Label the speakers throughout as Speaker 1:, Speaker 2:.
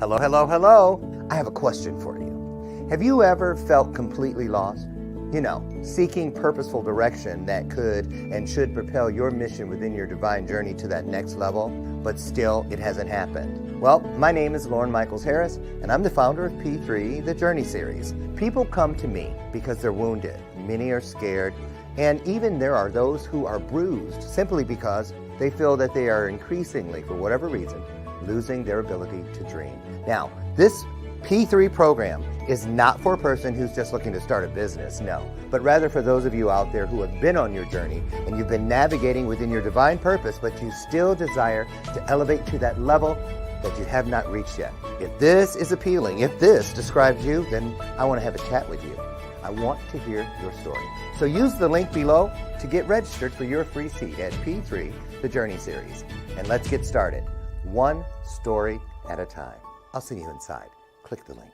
Speaker 1: Hello, hello, hello. I have a question for you. Have you ever felt completely lost? You know, seeking purposeful direction that could and should propel your mission within your divine journey to that next level, but still it hasn't happened. Well, my name is Lauren Michaels Harris, and I'm the founder of P3, the Journey Series. People come to me because they're wounded. Many are scared, and even there are those who are bruised simply because they feel that they are increasingly, for whatever reason, losing their ability to dream. Now, this P3 program is not for a person who's just looking to start a business, no, but rather for those of you out there who have been on your journey and you've been navigating within your divine purpose, but you still desire to elevate to that level that you have not reached yet. If this is appealing, if this describes you, then I want to have a chat with you. I want to hear your story. So use the link below to get registered for your free seat at P3, the Journey Series. And let's get started. One story at a time. I'll see you inside. Click the link.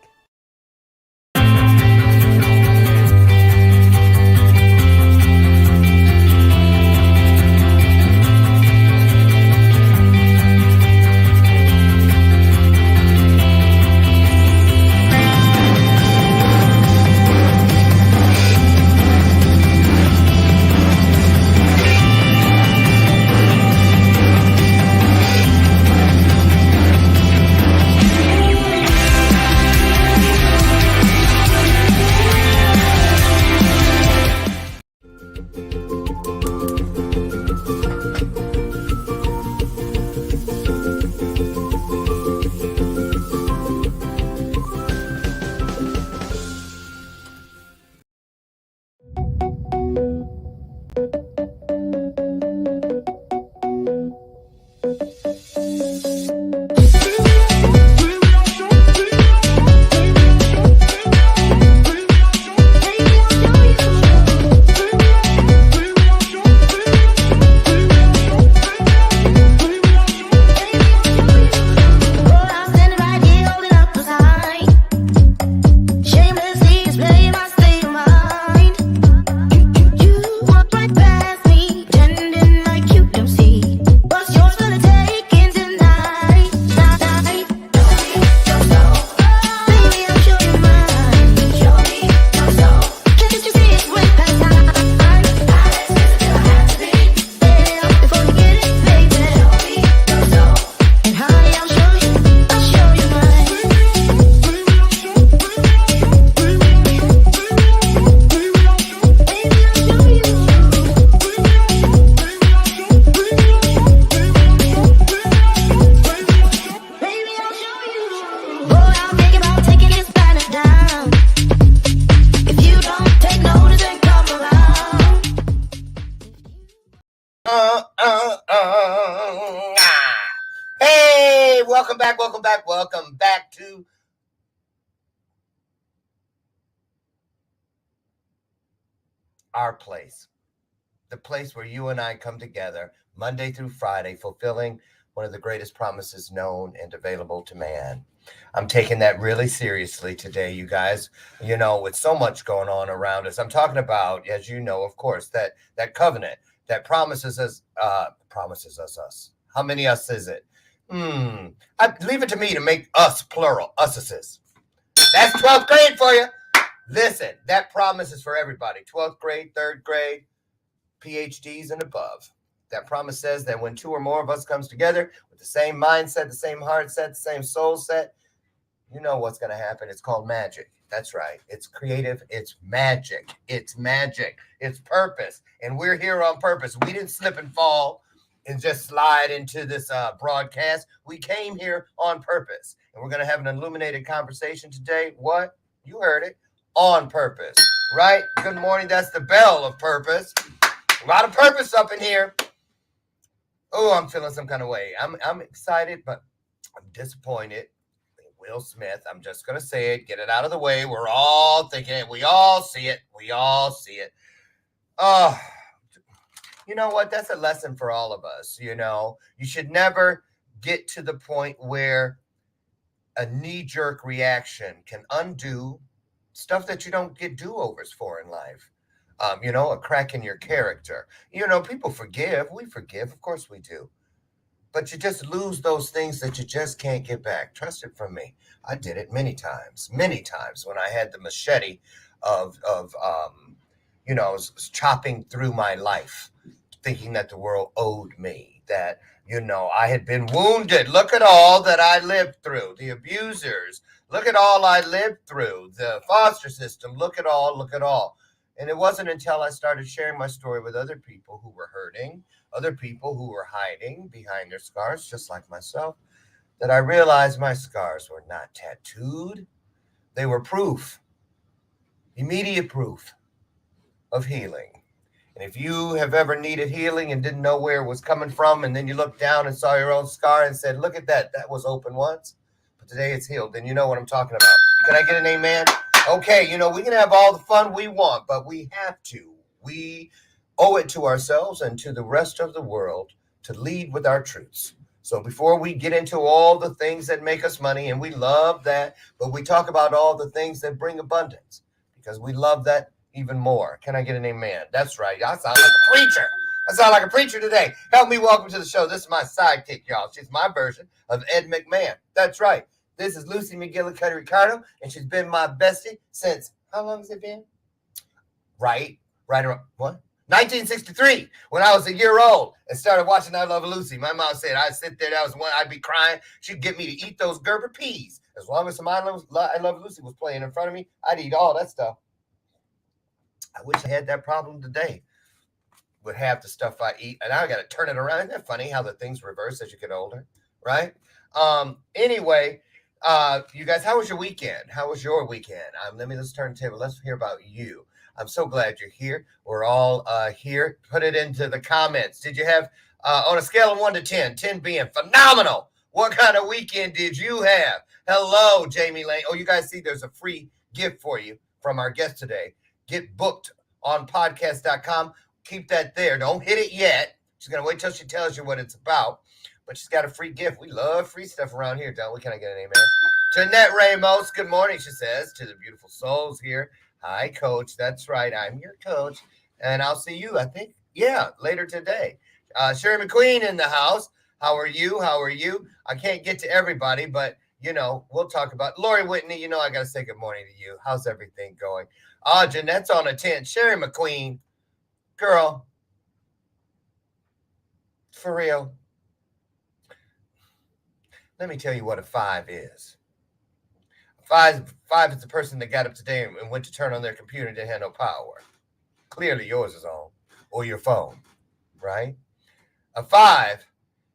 Speaker 1: Hey, welcome back to our place, the place where you and I come together Monday through Friday, fulfilling one of the greatest promises known and available to man. I'm taking that really seriously today, you guys, you know, with so much going on around us. I'm talking about, as you know, of course, that covenant that promises us. How many us is it? Leave it to me to make us plural, uses. That's 12th grade for you. Listen, that promise is for everybody. 12th grade, 3rd grade, PhDs and above. That promise says that when two or more of us comes together with the same mindset, the same heart set, the same soul set, you know what's going to happen. It's called magic. That's right. It's creative. It's magic. It's magic. It's purpose. And we're here on purpose. We didn't slip and fall and just slide into this broadcast. We came here on purpose. And we're going to have an illuminated conversation today. What? You heard it. On purpose. Right? Good morning. That's the bell of purpose. A lot of purpose up in here. Oh, I'm feeling some kind of way. I'm excited, but I'm disappointed. Will Smith, I'm just going to say it, get it out of the way. We're all thinking it. We all see it. Oh, you know what? That's a lesson for all of us. You know, you should never get to the point where a knee-jerk reaction can undo stuff that you don't get do-overs for in life. You know, a crack in your character. You know, people forgive. We forgive. Of course we do. but you just lose those things that you just can't get back. Trust it from me. I did it many times when I had the machete of chopping through my life, thinking that the world owed me, that, I had been wounded. Look at all that I lived through, the abusers. Look at all I lived through, the foster system. Look at all. And it wasn't until I started sharing my story with other people who were hurting, other people who were hiding behind their scars, just like myself, that I realized my scars were not tattooed. They were proof, immediate proof of healing. And if you have ever needed healing and didn't know where it was coming from, and then you looked down and saw your own scar and said, look at that, that was open once, but today it's healed, then you know what I'm talking about. Can I get an amen? Okay, we can have all the fun we want, but we have to. We owe it to ourselves and to the rest of the world to lead with our truths. So before we get into all the things that make us money, and we love that, but we talk about all the things that bring abundance, because we love that even more. Can I get an amen? That's right. I sound like a preacher. I sound like a preacher today. Help me welcome to the show. This is my sidekick, y'all. She's my version of Ed McMahon. That's right. This is Lucy McGillicuddy Ricardo, and she's been my bestie since, how long has it been? Right around, what? 1963, when I was a year old and started watching I Love Lucy. My mom said I'd sit there, that was one, I'd be crying. She'd get me to eat those Gerber peas. As long as some I Love Lucy was playing in front of me, I'd eat all that stuff. I wish I had that problem today with half the stuff I eat. And now I got to turn it around. Isn't that funny how the things reverse as you get older, right? Anyway, you guys, how was your weekend? How was your weekend? Let's turn the table. Let's hear about you. I'm so glad you're here. We're all here. Put it into the comments. Did you have, on a scale of 1 to 10, 10 being phenomenal, what kind of weekend did you have? Hello, Jamie Lane. Oh, you guys see there's a free gift for you from our guest today. Get booked on podcast.com. Keep that there. Don't hit it yet. She's going to wait till she tells you what it's about. But she's got a free gift. We love free stuff around here, don't we? Can I get an amen? Jeanette Ramos, good morning, she says, to the beautiful souls here. Hi, Coach. That's right. I'm your coach. And I'll see you, I think, later today. Sherry McQueen in the house. How are you? I can't get to everybody, but, we'll talk about Lori Whitney. I got to say good morning to you. How's everything going? Jeanette's on a 10. Sherry McQueen, girl, for real. Let me tell you what a 5 is. Five is the person that got up today and went to turn on their computer and didn't have no power. Clearly yours is on, or your phone, right? A 5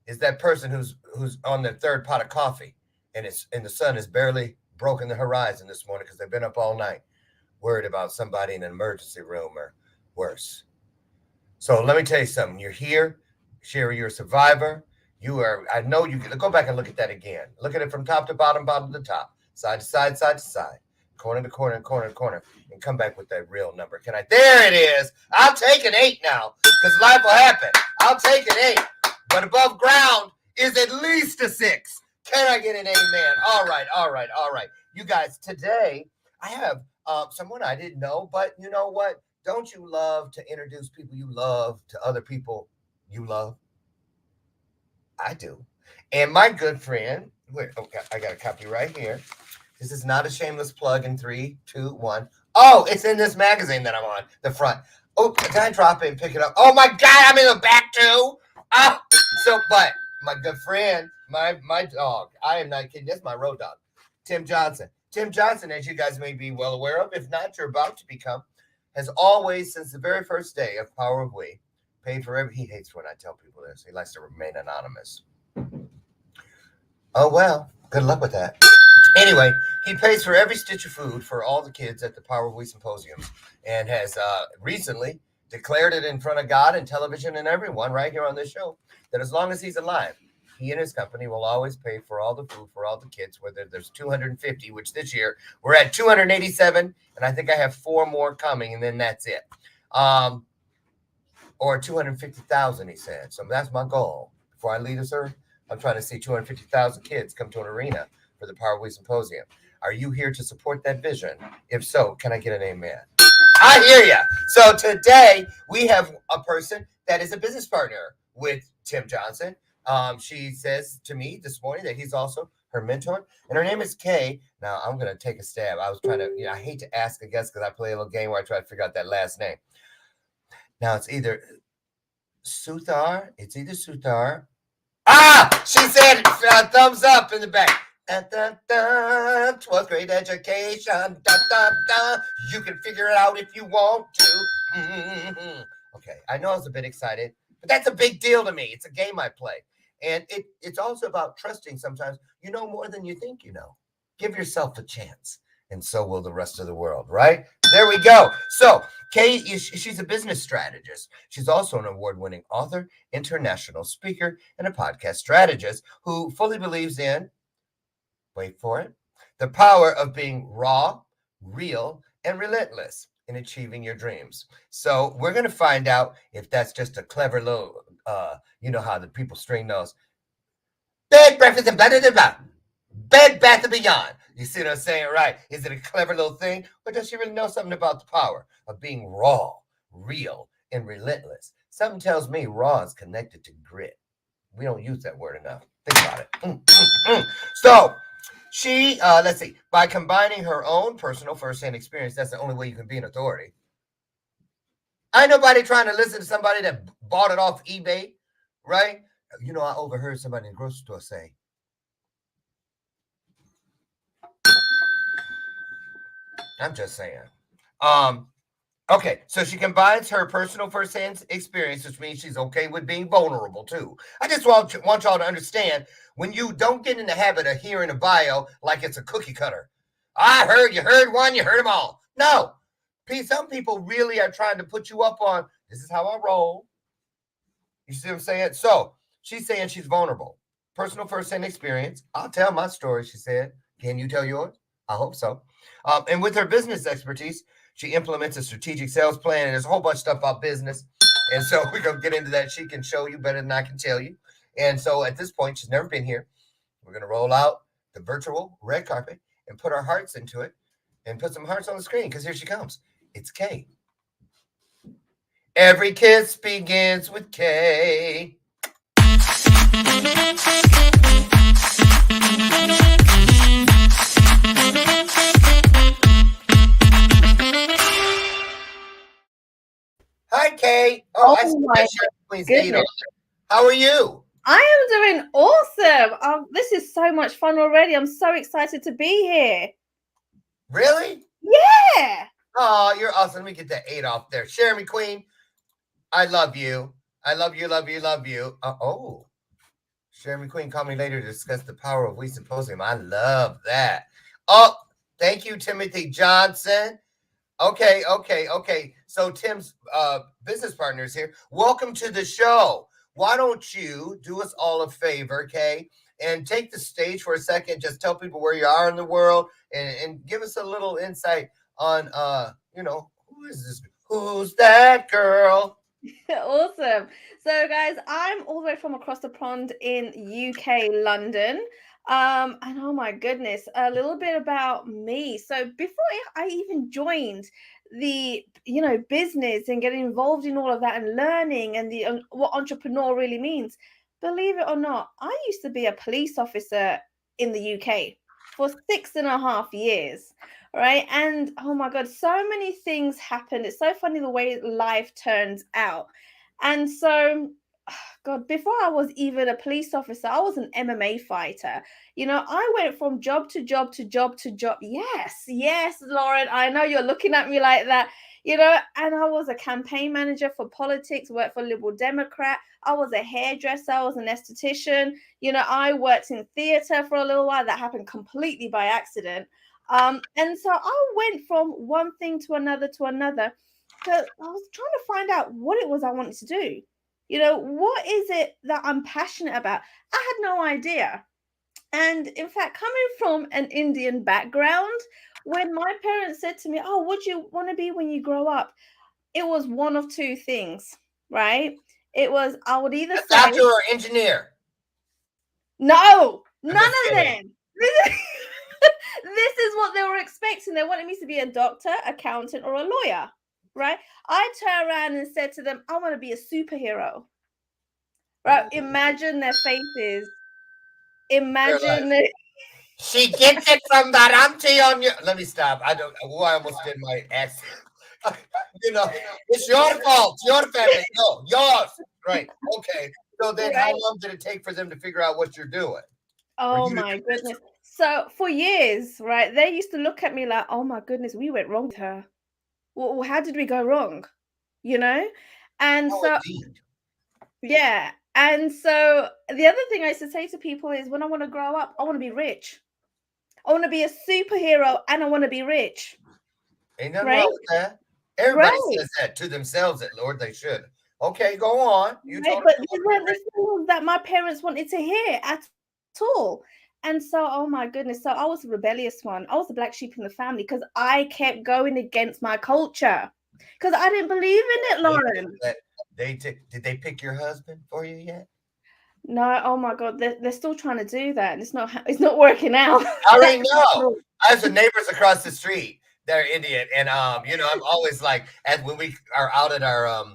Speaker 1: is that person who's on their third pot of coffee, and the sun has barely broken the horizon this morning because they've been up all night, worried about somebody in an emergency room or worse. So let me tell you something. You're here, Sherry. You're a survivor. I know you can go back and look at that again. Look at it from top to bottom, bottom to top, side to side, side to side, corner to corner, corner to corner, and come back with that real number. There it is. I'll take an 8 now, because life will happen. I'll take an 8. But above ground is at least a 6. Can I get an amen? All right. You guys, today I have someone I didn't know, but you know what? Don't you love to introduce people you love to other people you love? I do. And my good friend, I got a copy right here. This is not a shameless plug in 3, 2, 1. Oh, it's in this magazine that I'm on, the front. Oh, did I drop it and pick it up? Oh my God, I'm in the back too. But my good friend, my dog, I am not kidding. That's my road dog, Tim Johnson. Tim Johnson, as you guys may be well aware of, if not, you're about to become, has always, since the very first day of Power of We, paid for he hates when I tell people this. He likes to remain anonymous. Oh, well, good luck with that. Anyway, he pays for every stitch of food for all the kids at the Power of We Symposium, and has recently declared it in front of God and television and everyone right here on this show that as long as he's alive, he and his company will always pay for all the food for all the kids, whether there's 250, which this year we're at 287, and I think I have 4 more coming, and then that's it. Or 250,000, he said. So that's my goal. Before I leave this earth, I'm trying to see 250,000 kids come to an arena for the Power of We Symposium. Are you here to support that vision? If so, can I get an amen? I hear you. So today we have a person that is a business partner with Tim Johnson, She says to me this morning that he's also her mentor, and her name is Kay. Now I'm gonna take a stab. I was trying to, I hate to ask a guest because I play a little game where I try to figure out that last name. Now it's either Suthar. It's either Suthar. Ah, she said thumbs up in the back. Dun, dun, dun, 12th grade education. Dun, dun, dun. You can figure it out if you want to. Mm-hmm. Okay, I know I was a bit excited, but that's a big deal to me. It's a game I play. And it's also about trusting sometimes you know more than you think you know. Give yourself a chance, and so will the rest of the world, right? There we go. So, she's a business strategist. She's also an award-winning author, international speaker, and a podcast strategist who fully believes in, wait for it, the power of being raw, real, and relentless in achieving your dreams. So we're going to find out if that's just a clever little, you know how the people string those bed, breakfast, and blah, blah, blah, blah. Bed, Bath, and Beyond. You see what I'm saying, right? Is it a clever little thing? Or does she really know something about the power of being raw, real, and relentless? Something tells me raw is connected to grit. We don't use that word enough. Think about it. So she, let's see, by combining her own personal firsthand experience, that's the only way you can be an authority. Ain't nobody trying to listen to somebody that bought it off eBay, right? You know, I overheard somebody in the grocery store say, I'm just saying. Okay, so she combines her personal firsthand experience, which means she's okay with being vulnerable too. I just want y'all to understand when you don't get in the habit of hearing a bio like it's a cookie cutter. I heard you heard one, you heard them all. No, some people really are trying to put you up on this is how I roll. You see what I'm saying? So she's saying she's vulnerable. Personal firsthand experience. I'll tell my story, she said. Can you tell yours? I hope so. And with her business expertise, she implements a strategic sales plan, and there's a whole bunch of stuff about business. And so we're going to get into that. She can show you better than I can tell you. And so at this point, she's never been here. We're going to roll out the virtual red carpet and put our hearts into it and put some hearts on the screen because here she comes. It's Kay. Every kiss begins with Kay. Hi, Kay.
Speaker 2: Oh my goodness.
Speaker 1: How are you?
Speaker 2: I am doing awesome. This is so much fun already. I'm so excited to be here.
Speaker 1: Really?
Speaker 2: Yeah.
Speaker 1: Oh, you're awesome. Let me get that 8 off there. Jeremy Queen, I love you. I love you, love you, love you. Jeremy Queen, call me later to discuss the power of We Symposium. I love that. Oh, thank you, Timothy Johnson. Okay. So Tim's business partner is here. Welcome to the show. Why don't you do us all a favor, Kay, and take the stage for a second. Just tell people where you are in the world and give us a little insight on, who is this? Who's that girl?
Speaker 2: Awesome. So, guys, I'm all the way from across the pond in UK, London. And oh my goodness, a little bit about me. So before I even joined the business and getting involved in all of that and learning and the what entrepreneur really means, believe it or not, I used to be a police officer in the UK for 6.5 years. Right. And oh my God, so many things happened. It's so funny the way life turns out. And so, God, before I was even a police officer, I was an MMA fighter. I went from job to job to job to job. Yes, Lauren, I know you're looking at me like that, and I was a campaign manager for politics, worked for Liberal Democrat. I was a hairdresser. I was an esthetician. I worked in theater for a little while. That happened completely by accident. And so I went from one thing to another to another. So I was trying to find out what it was I wanted to do. What is it that I'm passionate about? I had no idea. And in fact, coming from an Indian background, when my parents said to me, "Oh, what do you want to be when you grow up?" It was one of two things, right? It was I would either say
Speaker 1: doctor or engineer.
Speaker 2: No, none of them. This is what they were expecting. They wanted me to be a doctor, accountant, or a lawyer, right? I turned around and said to them, I want to be a superhero. Right? Imagine their faces.
Speaker 1: They're like,
Speaker 2: Imagine their
Speaker 1: she gets it from that auntie on you. Let me stop. I don't. Oh, I almost did my accent. You know, it's your fault. Your family. No, yours. Right. Okay. So then, how
Speaker 2: right.
Speaker 1: long did it take for them to figure out what you're doing? For
Speaker 2: Oh
Speaker 1: you to
Speaker 2: my
Speaker 1: convince
Speaker 2: goodness.
Speaker 1: them?
Speaker 2: So for years, right, they used to look at me like, oh my goodness, we went wrong with her. Well, how did we go wrong? You know? And
Speaker 1: Oh,
Speaker 2: so,
Speaker 1: indeed.
Speaker 2: yeah. And so the other thing I used to say to people is when I want to grow up, I want to be rich. I want to be a superhero and I want to be rich.
Speaker 1: Ain't nothing
Speaker 2: Right?
Speaker 1: wrong with that. Everybody
Speaker 2: Right.
Speaker 1: says that to themselves, at Lord, they should. Okay, go on. You
Speaker 2: Right.
Speaker 1: told
Speaker 2: But
Speaker 1: us
Speaker 2: these
Speaker 1: about
Speaker 2: weren't the things that my parents wanted to hear at all. And so, oh my goodness. So I was a rebellious one. I was the black sheep in the family because I kept going against my culture. Because I didn't believe in it,
Speaker 1: they took
Speaker 2: Lauren.
Speaker 1: that. Did they pick your husband for you yet?
Speaker 2: No, oh my God, they're still trying to do that, and it's not working out.
Speaker 1: I already know. I have some neighbors across the street. They're Indian, and I'm always like, and when we are out at our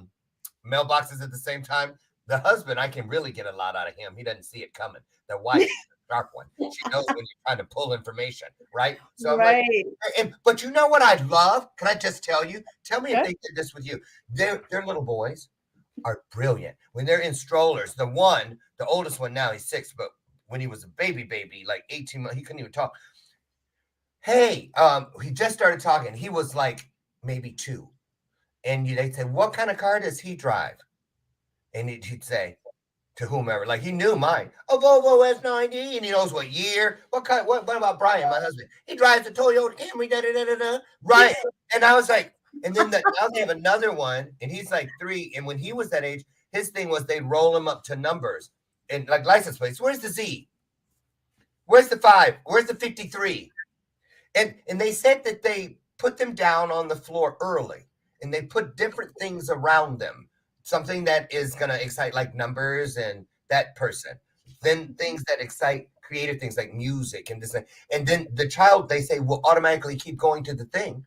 Speaker 1: mailboxes at the same time, the husband, I can really get a lot out of him. He doesn't see it coming. The wife, the sharp one, she knows when you're trying to pull information, right? So I'm like,
Speaker 2: Right.
Speaker 1: but you know what I love? Can I just tell you? Tell me if
Speaker 2: Okay.
Speaker 1: they did this with you. Their little boys are brilliant when they're in strollers. The oldest one now, he's 6, but when he was a baby, like 18 months, he couldn't even talk. Hey, he just started talking. He was like maybe 2, and they say, "What kind of car does he drive?" And he'd say to whomever, like he knew mine, a Volvo S90, and he knows what year, what kind. What about Brian, my husband? He drives a Toyota Camry, da da da da da. Right, and I was like, and then now they have another one, and he's like 3, and when he was that age, his thing was they'd roll him up to numbers and like license plates. Where's the Z? Where's the 5? Where's the 53? And they said that they put them down on the floor early and they put different things around them, something that is going to excite like numbers and that person, then things that excite creative things like music and this, and then the child, they say, will automatically keep going to the thing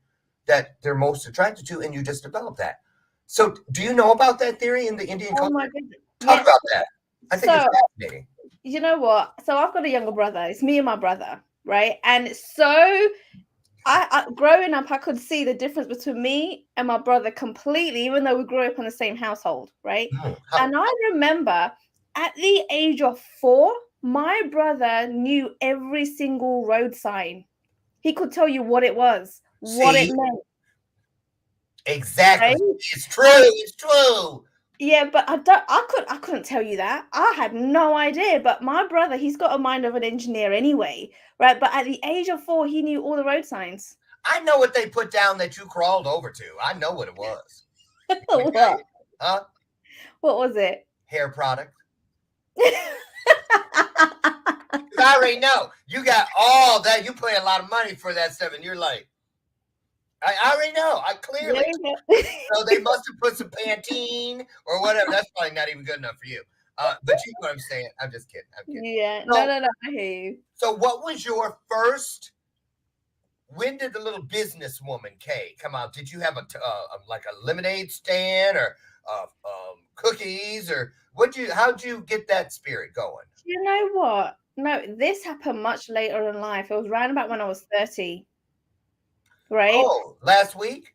Speaker 1: that they're most attracted to, and you just develop that. So do you know about that theory in the Indian
Speaker 2: Oh
Speaker 1: culture?
Speaker 2: my goodness.
Speaker 1: Talk
Speaker 2: Yes.
Speaker 1: about that. I think it's
Speaker 2: So
Speaker 1: fascinating.
Speaker 2: you know what? So I've got a younger brother. It's me and my brother, right? And so I growing up, I could see the difference between me and my brother completely, even though we grew up in the same household, right?
Speaker 1: How,
Speaker 2: And I remember at the age of 4, my brother knew every single road sign. He could tell you what it was, what it
Speaker 1: see,
Speaker 2: meant,
Speaker 1: exactly.
Speaker 2: right?
Speaker 1: It's true.
Speaker 2: And
Speaker 1: It's true.
Speaker 2: yeah, but I couldn't tell you that. I had no idea. But my brother, he's got a mind of an engineer anyway, right? But at the age of 4, he knew all the road signs.
Speaker 1: I know what they put down that you crawled over to. I know what it was. You want me to tell
Speaker 2: What?
Speaker 1: you? Huh?
Speaker 2: What was it?
Speaker 1: Hair product. I already know. You got all that. You pay a lot of money for that stuff, and you're like, I already know. I
Speaker 2: There
Speaker 1: clearly.
Speaker 2: you go.
Speaker 1: So they must have put some Pantene or whatever. That's probably not even good enough for you. But you know what I'm saying. I'm just kidding. I'm kidding.
Speaker 2: Yeah.
Speaker 1: So,
Speaker 2: No. I hear you.
Speaker 1: so what was your first? When did the little businesswoman Kay come out? Did you have like a lemonade stand or cookies or what? How'd you get that spirit going?
Speaker 2: You know what? No, this happened much later in life. It was around about when I was 30, right?
Speaker 1: Oh, last week?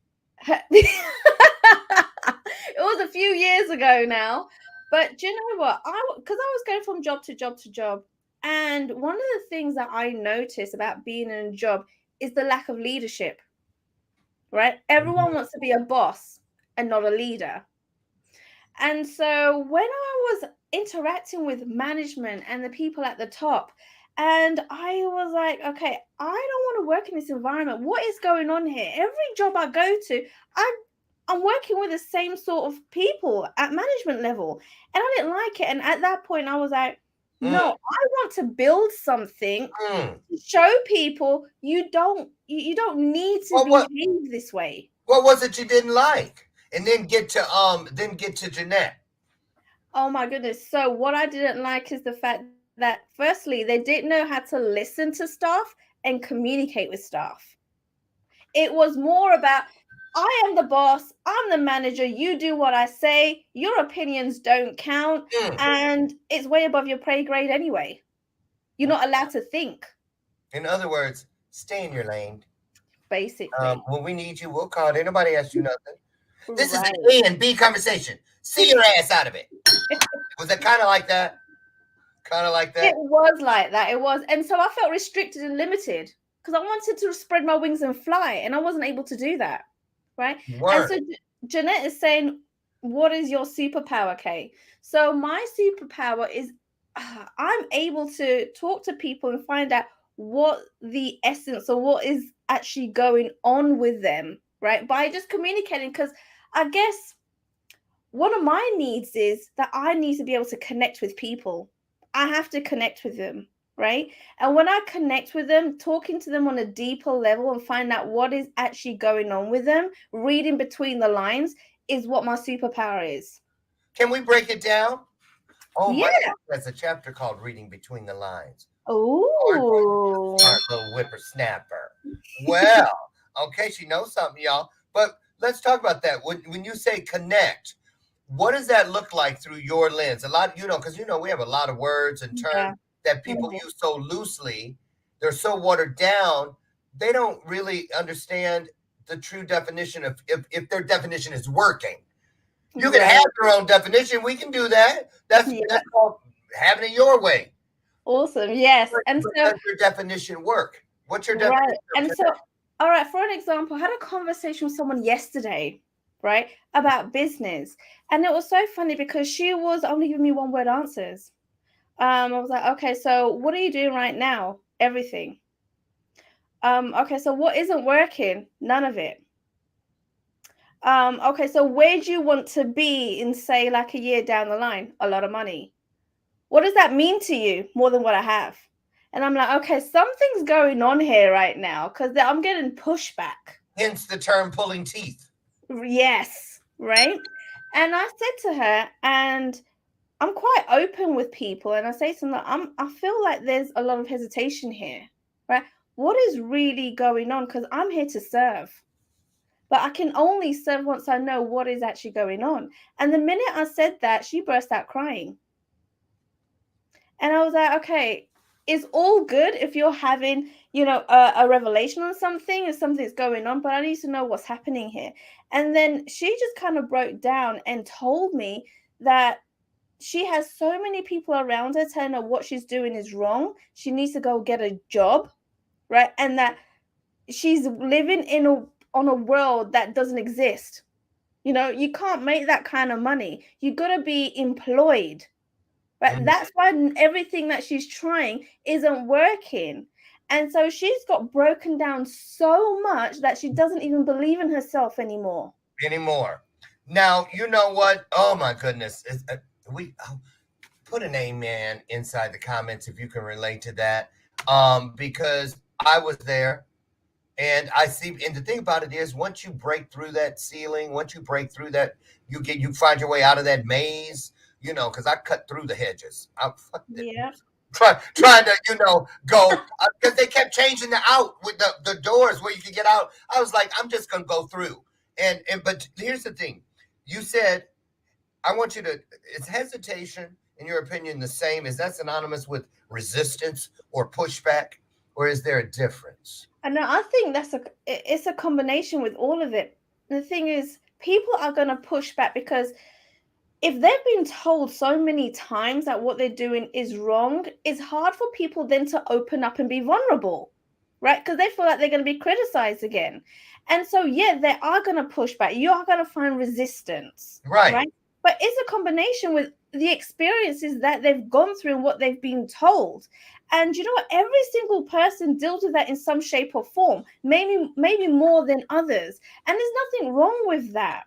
Speaker 2: It was a few years ago now. But do you know what? Because I was going from job to job to job. And one of the things that I noticed about being in a job is the lack of leadership, right? Everyone wants to be a boss and not a leader. And so when I was interacting with management and the people at the top, and I was like, okay, I don't want to work in this environment. What is going on here? Every job I go to, I'm working with the same sort of people at management level, and I didn't like it. And at that point, I was like,
Speaker 1: Mm,
Speaker 2: no, I want to build something
Speaker 1: mm.
Speaker 2: to show people you don't need to
Speaker 1: Well,
Speaker 2: behave this way.
Speaker 1: what was it you didn't like? And then get to Jeanette.
Speaker 2: Oh my goodness. So what I didn't like is the fact that firstly, they didn't know how to listen to staff and communicate with staff. It was more about I am the boss. I'm the manager. You do what I say. Your opinions don't count. And it's way above your pay grade anyway. You're not allowed to think.
Speaker 1: In other words, stay in your lane.
Speaker 2: Basically.
Speaker 1: When we need you, we'll call. Ain't nobody asked you nothing. This is
Speaker 2: Right.
Speaker 1: an A and B conversation. See your ass out of it. Was it kind of like that? Kind of like that?
Speaker 2: It was like that. It was. And so I felt restricted and limited because I wanted to spread my wings and fly, and I wasn't able to do that. Right.
Speaker 1: Word.
Speaker 2: And so Jeanette is saying, what is your superpower, Kay? So my superpower is I'm able to talk to people and find out what the essence or what is actually going on with them, right? By just communicating. Because I guess one of my needs is that I need to be able to connect with people. I have to connect with them, right? And when I connect with them, talking to them on a deeper level and find out what is actually going on with them, reading between the lines is what my superpower is.
Speaker 1: Can we break it down? Oh,
Speaker 2: yeah.
Speaker 1: There's a chapter called Reading Between the Lines.
Speaker 2: Oh,
Speaker 1: Smart little whippersnapper. Well, okay, she knows something, y'all. But let's talk about that. When you say connect, what does that look like through your lens? A lot, because we have a lot of words and terms that people use so loosely. They're so watered down. They don't really understand the true definition of if their definition is working. You can have your own definition. We can do that. That's called having it your way.
Speaker 2: Awesome. Yes. And so
Speaker 1: does your definition work? What's your definition?
Speaker 2: Right. And so, all right, for an example, I had a conversation with someone yesterday, right, about business. And it was so funny because she was only giving me one word answers. I was like, okay, so what are you doing right now? Everything. Okay, so what isn't working? None of it. Okay, so where do you want to be in, say, like a year down the line? A lot of money. What does that mean to you? More than what I have. And I'm like, okay, something's going on here right now because I'm getting pushback.
Speaker 1: Hence the term pulling teeth.
Speaker 2: Yes, right? And I said to her, and I'm quite open with people, and I say to them, I feel like there's a lot of hesitation here, right? What is really going on? Because I'm here to serve. But I can only serve once I know what is actually going on. And the minute I said that, she burst out crying. And I was like, okay, it's all good if you're having, a revelation on something and something's going on, but I need to know what's happening here. And then she just kind of broke down and told me that she has so many people around her telling her what she's doing is wrong. She needs to go get a job, right? And that she's living on a world that doesn't exist. You can't make that kind of money. You got to be employed. But that's why everything that she's trying isn't working. And so she's got broken down so much that she doesn't even believe in herself anymore.
Speaker 1: Now, you know what? Oh, my goodness. Put an amen inside the comments if you can relate to that. Because I was there. And I see, and the thing about it is, once you break through that ceiling, once you break through that, you find your way out of that maze, because I cut through the hedges. I'm trying to, go, because they kept changing the out with the doors where you could get out. I was like, I'm just going to go through. But here's the thing. You said, I want you to, is hesitation, in your opinion, the same? Is that synonymous with resistance or pushback? Or is there a difference?
Speaker 2: No, I think it's a combination with all of it. The thing is, people are going to push back because if they've been told so many times that what they're doing is wrong, it's hard for people then to open up and be vulnerable, right? Because they feel like they're going to be criticized again. And so, they are going to push back. You are going to find resistance, right? But it's a combination with the experiences that they've gone through and what they've been told. And every single person deals with that in some shape or form, maybe more than others. And there's nothing wrong with that.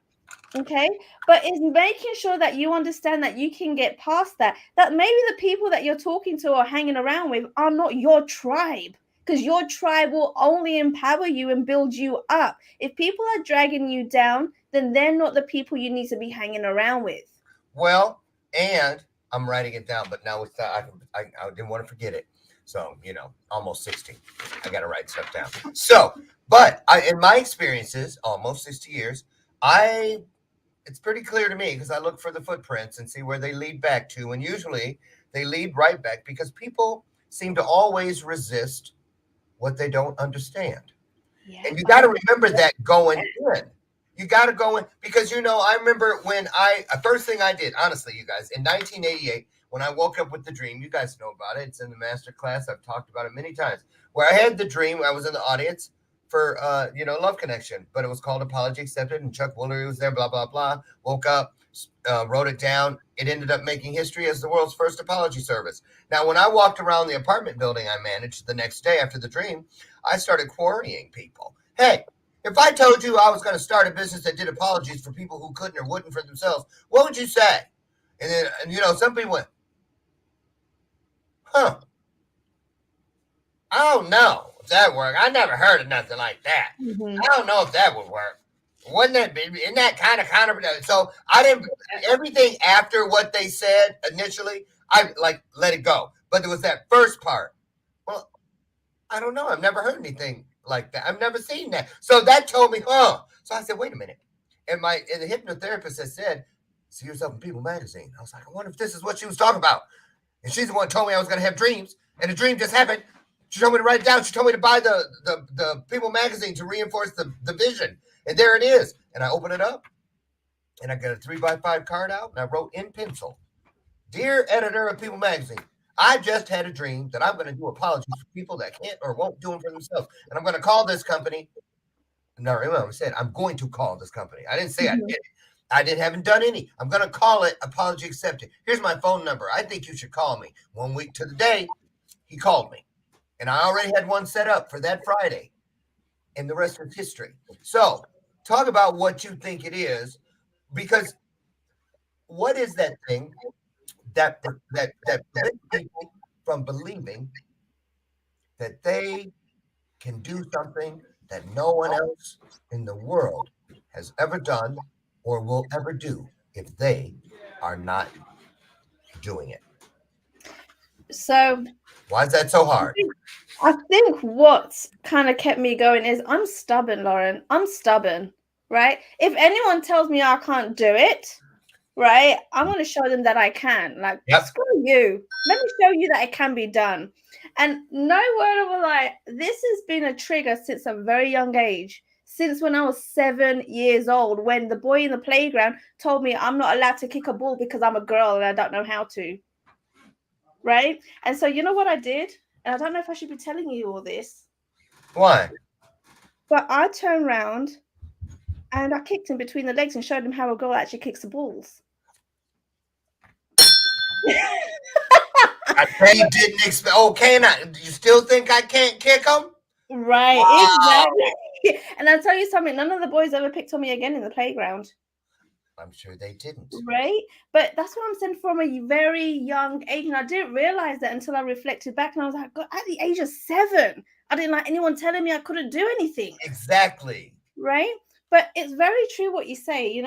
Speaker 2: Okay. But it's making sure that you understand that you can get past that maybe the people that you're talking to or hanging around with are not your tribe, because your tribe will only empower you and build you up. If people are dragging you down, then they're not the people you need to be hanging around with.
Speaker 1: Well, and I'm writing it down, but now I didn't want to forget it. So, almost 60. I got to write stuff down. So But in my experiences, almost 60 years, it's pretty clear to me because I look for the footprints and see where they lead back to. And usually they lead right back because people seem to always resist what they don't understand.
Speaker 2: Yeah.
Speaker 1: And you got to remember that going in. You got to go in because, I remember when first thing I did, honestly, you guys, in 1988, when I woke up with the dream, you guys know about it. It's in the master class. I've talked about it many times, where I had the dream. I was in the audience for, Love Connection, but it was called Apology Accepted, and Chuck Woolery was there, blah, blah, blah. Woke up, wrote it down. It ended up making history as the world's first apology service. Now, when I walked around the apartment building I managed the next day after the dream, I started querying people. Hey, if I told you I was going to start a business that did apologies for people who couldn't or wouldn't for themselves, what would you say? And then, some people went, huh, I don't know if that worked. I never heard of nothing like that.
Speaker 2: Mm-hmm.
Speaker 1: I don't know if that would work. Wouldn't that be? Isn't that kind of? So I didn't, everything after what they said initially, I let it go. But there was that first part. Well, I don't know. I've never heard anything like that. I've never seen that. So that told me, huh. So I said, wait a minute. And the hypnotherapist had said, see yourself in People magazine. I was like, I wonder if this is what she was talking about. And she's the one who told me I was going to have dreams. And the dream just happened. She told me to write it down. She told me to buy the People magazine to reinforce the vision. And there it is. And I open it up. And I got a 3x5 card out. And I wrote in pencil, Dear editor of People magazine, I just had a dream that I'm going to do apologies for people that can't or won't do them for themselves. And I'm going to call this company. No, remember, I said I'm going to call this company. I didn't say I did it. Haven't done any. I'm going to call it Apology Accepted. Here's my phone number. I think you should call me. 1 week to the day, he called me. And I already had one set up for that Friday. And the rest is history. So talk about what you think it is. Because what is that thing that prevents people from believing that they can do something that no one else in the world has ever done or will ever do if they are not doing it?
Speaker 2: So
Speaker 1: Why is that so hard?
Speaker 2: I think what's kind of kept me going is I'm stubborn, Lauren. I'm stubborn, right? If anyone tells me I can't do it, right, I'm going to show them that I can. Like, screw you. Let me show you that it can be done. And no word of a lie, this has been a trigger since a very young age. Since when I was 7 years old, when the boy in the playground told me I'm not allowed to kick a ball because I'm a girl and I don't know how to. Right? And so you know what I did? And I don't know if I should be telling you all this.
Speaker 1: Why?
Speaker 2: But I turned around and I kicked him between the legs and showed him how a girl actually kicks the balls.
Speaker 1: I bet you didn't expect. Oh, can I? Do you still think I can't kick them?
Speaker 2: Right, wow. Exactly. And I'll tell you something, none of the boys ever picked on me again in the playground.
Speaker 1: I'm sure they didn't.
Speaker 2: Right? But that's what I'm saying, from a very young age. And I didn't realize that until I reflected back. And I was like, God, at the age of 7, I didn't like anyone telling me I couldn't do anything.
Speaker 1: Exactly.
Speaker 2: Right? But it's very true what you say,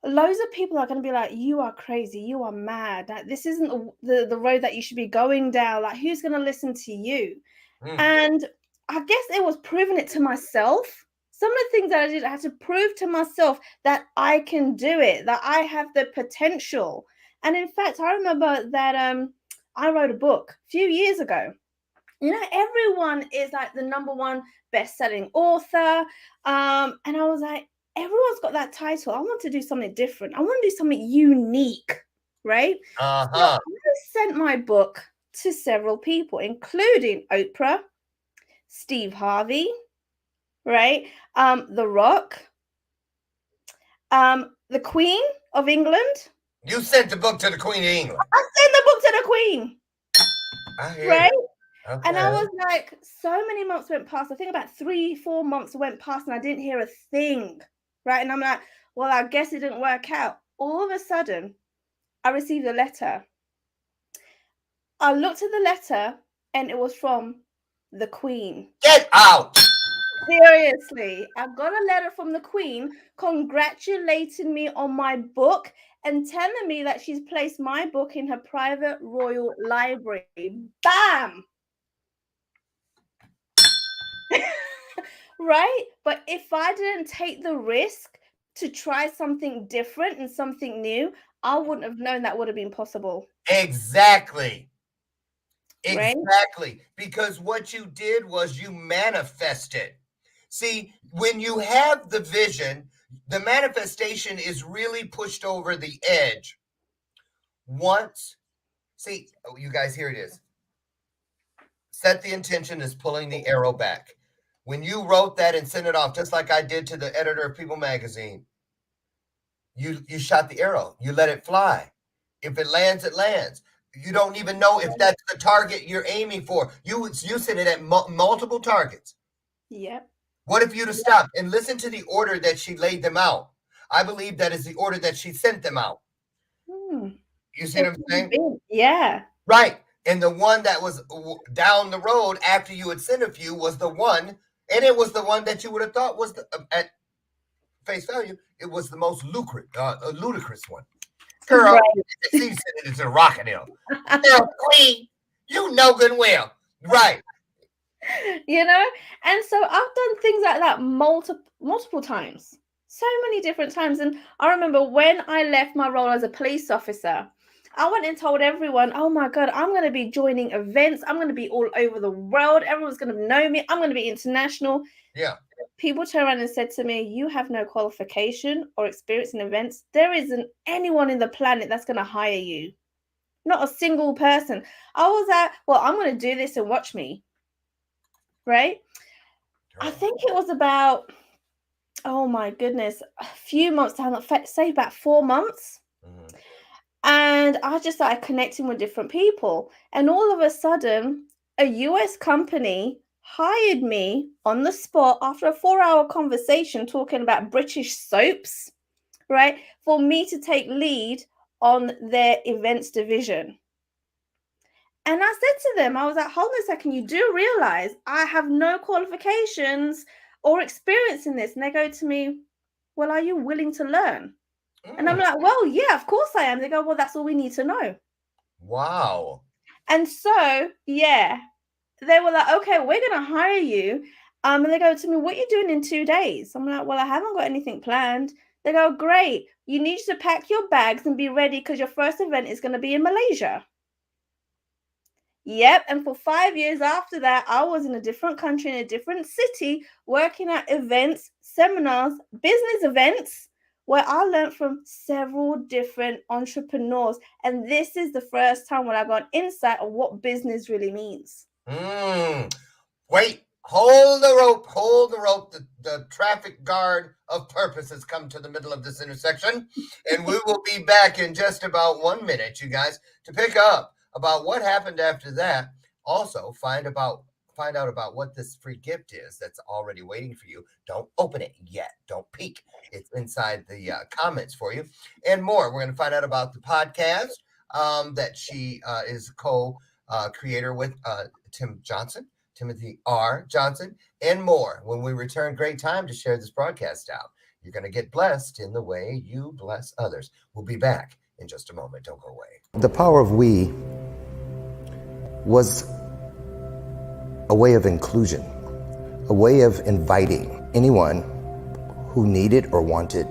Speaker 2: loads of people are going to be like, you are crazy, you are mad, like, this isn't the road that you should be going down, like, who's going to listen to you? And I guess it was proving it to myself. Some of the things that I did, I had to prove to myself that I can do it, that I have the potential. And in fact, I remember that I wrote a book a few years ago. Everyone is like the #1 best-selling author, and I was like, everyone's got that title. I want to do something different. I want to do something unique, right? So I sent my book to several people, including Oprah, Steve Harvey, right? The Rock, the Queen of England.
Speaker 1: You sent the book to the Queen of England.
Speaker 2: I sent the book to the Queen.
Speaker 1: I hear
Speaker 2: right?
Speaker 1: You. Okay.
Speaker 2: And I was like, so many months went past. I think about 3-4 months went past and I didn't hear a thing, right? And I'm like, well, I guess it didn't work out. All of a sudden, I received a letter. I looked at the letter and it was from the Queen.
Speaker 1: Get out!
Speaker 2: Seriously, I got a letter from the Queen congratulating me on my book and telling me that she's placed my book in her private royal library. Bam! right? But if I didn't take the risk to try something different and something new, I wouldn't have known that would have been possible.
Speaker 1: Exactly.
Speaker 2: Right?
Speaker 1: Exactly. Because what you did was you manifested. See, when you have the vision, the manifestation is really pushed over the edge. Once, see, you guys, here it is. Set the intention is pulling the arrow back. When you wrote that and sent it off, just like I did to the editor of People Magazine, you shot the arrow. You let it fly. If it lands, it lands. You don't even know if that's the target you're aiming for. You set it at multiple targets.
Speaker 2: Yep.
Speaker 1: What if you'd have stopped and listened to the order that she laid them out? I believe that is the order that she sent them out. You see what I'm saying?
Speaker 2: Yeah.
Speaker 1: Right. And the one that was down the road after you had sent a few was the one, and it was the one that you would have thought was at face value, it was the most ludicrous one. Girl, right. She said it is a rocket hill. Girl, queen, you know good and well. Right.
Speaker 2: You know, and so I've done things like that multiple times, so many different times. And I remember when I left my role as a police officer, I went and told everyone, oh my God, I'm going to be joining events. I'm going to be all over the world. Everyone's going to know me. I'm going to be international.
Speaker 1: Yeah.
Speaker 2: People turned around and said to me, you have no qualification or experience in events. There isn't anyone in the planet that's going to hire you. Not a single person. I was like, well, I'm going to do this and watch me. Right? I think it was about, oh my goodness, a few months down, say about 4 months. Mm-hmm. And I just started connecting with different people. And all of a sudden, a US company hired me on the spot after a 4-hour conversation talking about British soaps, right? For me to take lead on their events division. And I said to them, I was like, hold on a second, you do realize I have no qualifications or experience in this. And they go to me, well, are you willing to learn? And I'm like, well, yeah, of course I am. They go, well, that's all we need to know.
Speaker 1: Wow.
Speaker 2: And so, yeah, they were like, okay, we're going to hire you. And they go to me, what are you doing in 2 days? I'm like, well, I haven't got anything planned. They go, great. You need to pack your bags and be ready because your first event is going to be in Malaysia. Yep. And for 5 years after that, I was in a different country, in a different city, working at events, seminars, business events, where I learned from several different entrepreneurs. And this is the first time when I got insight of what business really means.
Speaker 1: Wait, hold the rope. The traffic guard of purpose has come to the middle of this intersection. And we will be back in just about 1 minute, you guys, to pick up about what happened after that. Also, find out about what this free gift is that's already waiting for you. Don't open it yet. Don't peek. It's inside the comments for you. And more. We're going to find out about the podcast that she is co-creator with Timothy R. Johnson, and more. When we return, great time to share this broadcast out. You're going to get blessed in the way you bless others. We'll be back in just a moment. Don't go away.
Speaker 3: The power of we was a way of inclusion, a way of inviting anyone who needed or wanted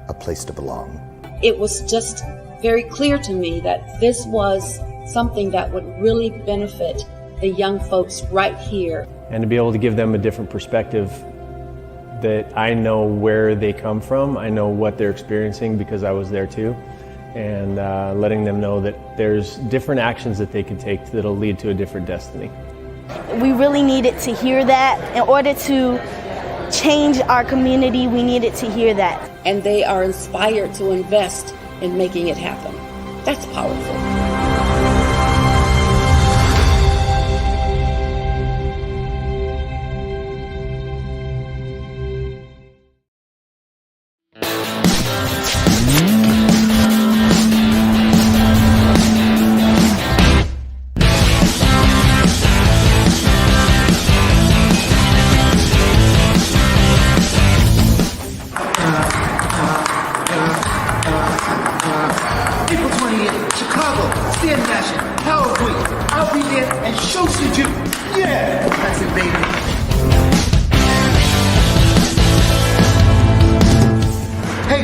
Speaker 3: a place to belong.
Speaker 4: It was just very clear to me that this was something that would really benefit the young folks right here.
Speaker 5: And to be able to give them a different perspective, that I know where they come from, I know what they're experiencing because I was there too, and letting them know that there's different actions that they can take that'll lead to a different destiny.
Speaker 6: We really needed to hear that. In order to change our community, we needed to hear that.
Speaker 4: And they are inspired to invest in making it happen. That's powerful.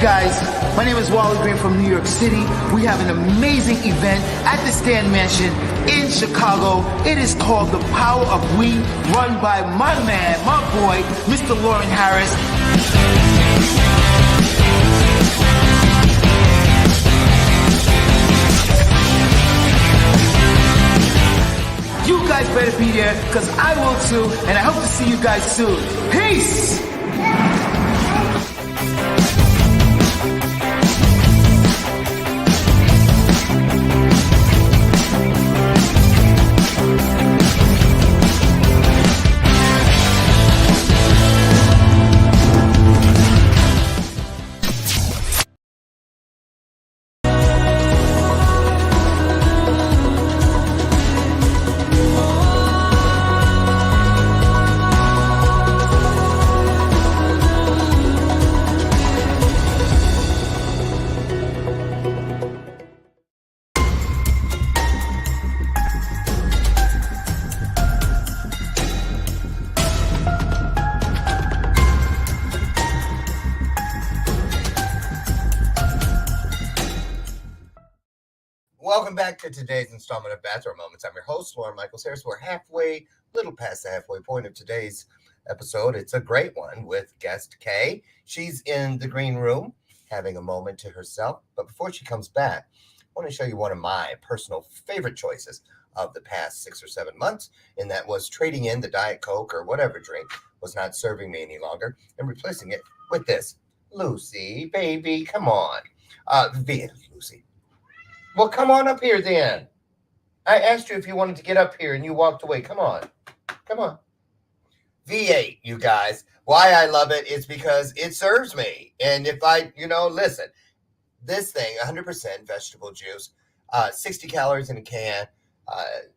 Speaker 7: guys, my name is Wally Green from New York City. We have an amazing event at the Stan Mansion in Chicago. It is called The Power of We, run by my man, my boy, Mr. Lauren Harris. You guys better be there, because I will too, and I hope to see you guys soon. Peace!
Speaker 1: Welcome back to today's installment of Bathrobe Moments. I'm your host, Lauren Michaels Harris. We're halfway, little past the halfway point of today's episode. It's a great one with guest Kay. She's in the green room having a moment to herself. But before she comes back, I want to show you one of my personal favorite choices of the past 6 or 7 months. And that was trading in the Diet Coke or whatever drink was not serving me any longer and replacing it with this. Lucy, baby, come on. Lucy. Well, come on up here then. I asked you if you wanted to get up here and you walked away. Come on. Come on. V8, you guys. Why I love it is because it serves me. And if I, listen, this thing, 100% vegetable juice, 60 calories in a can,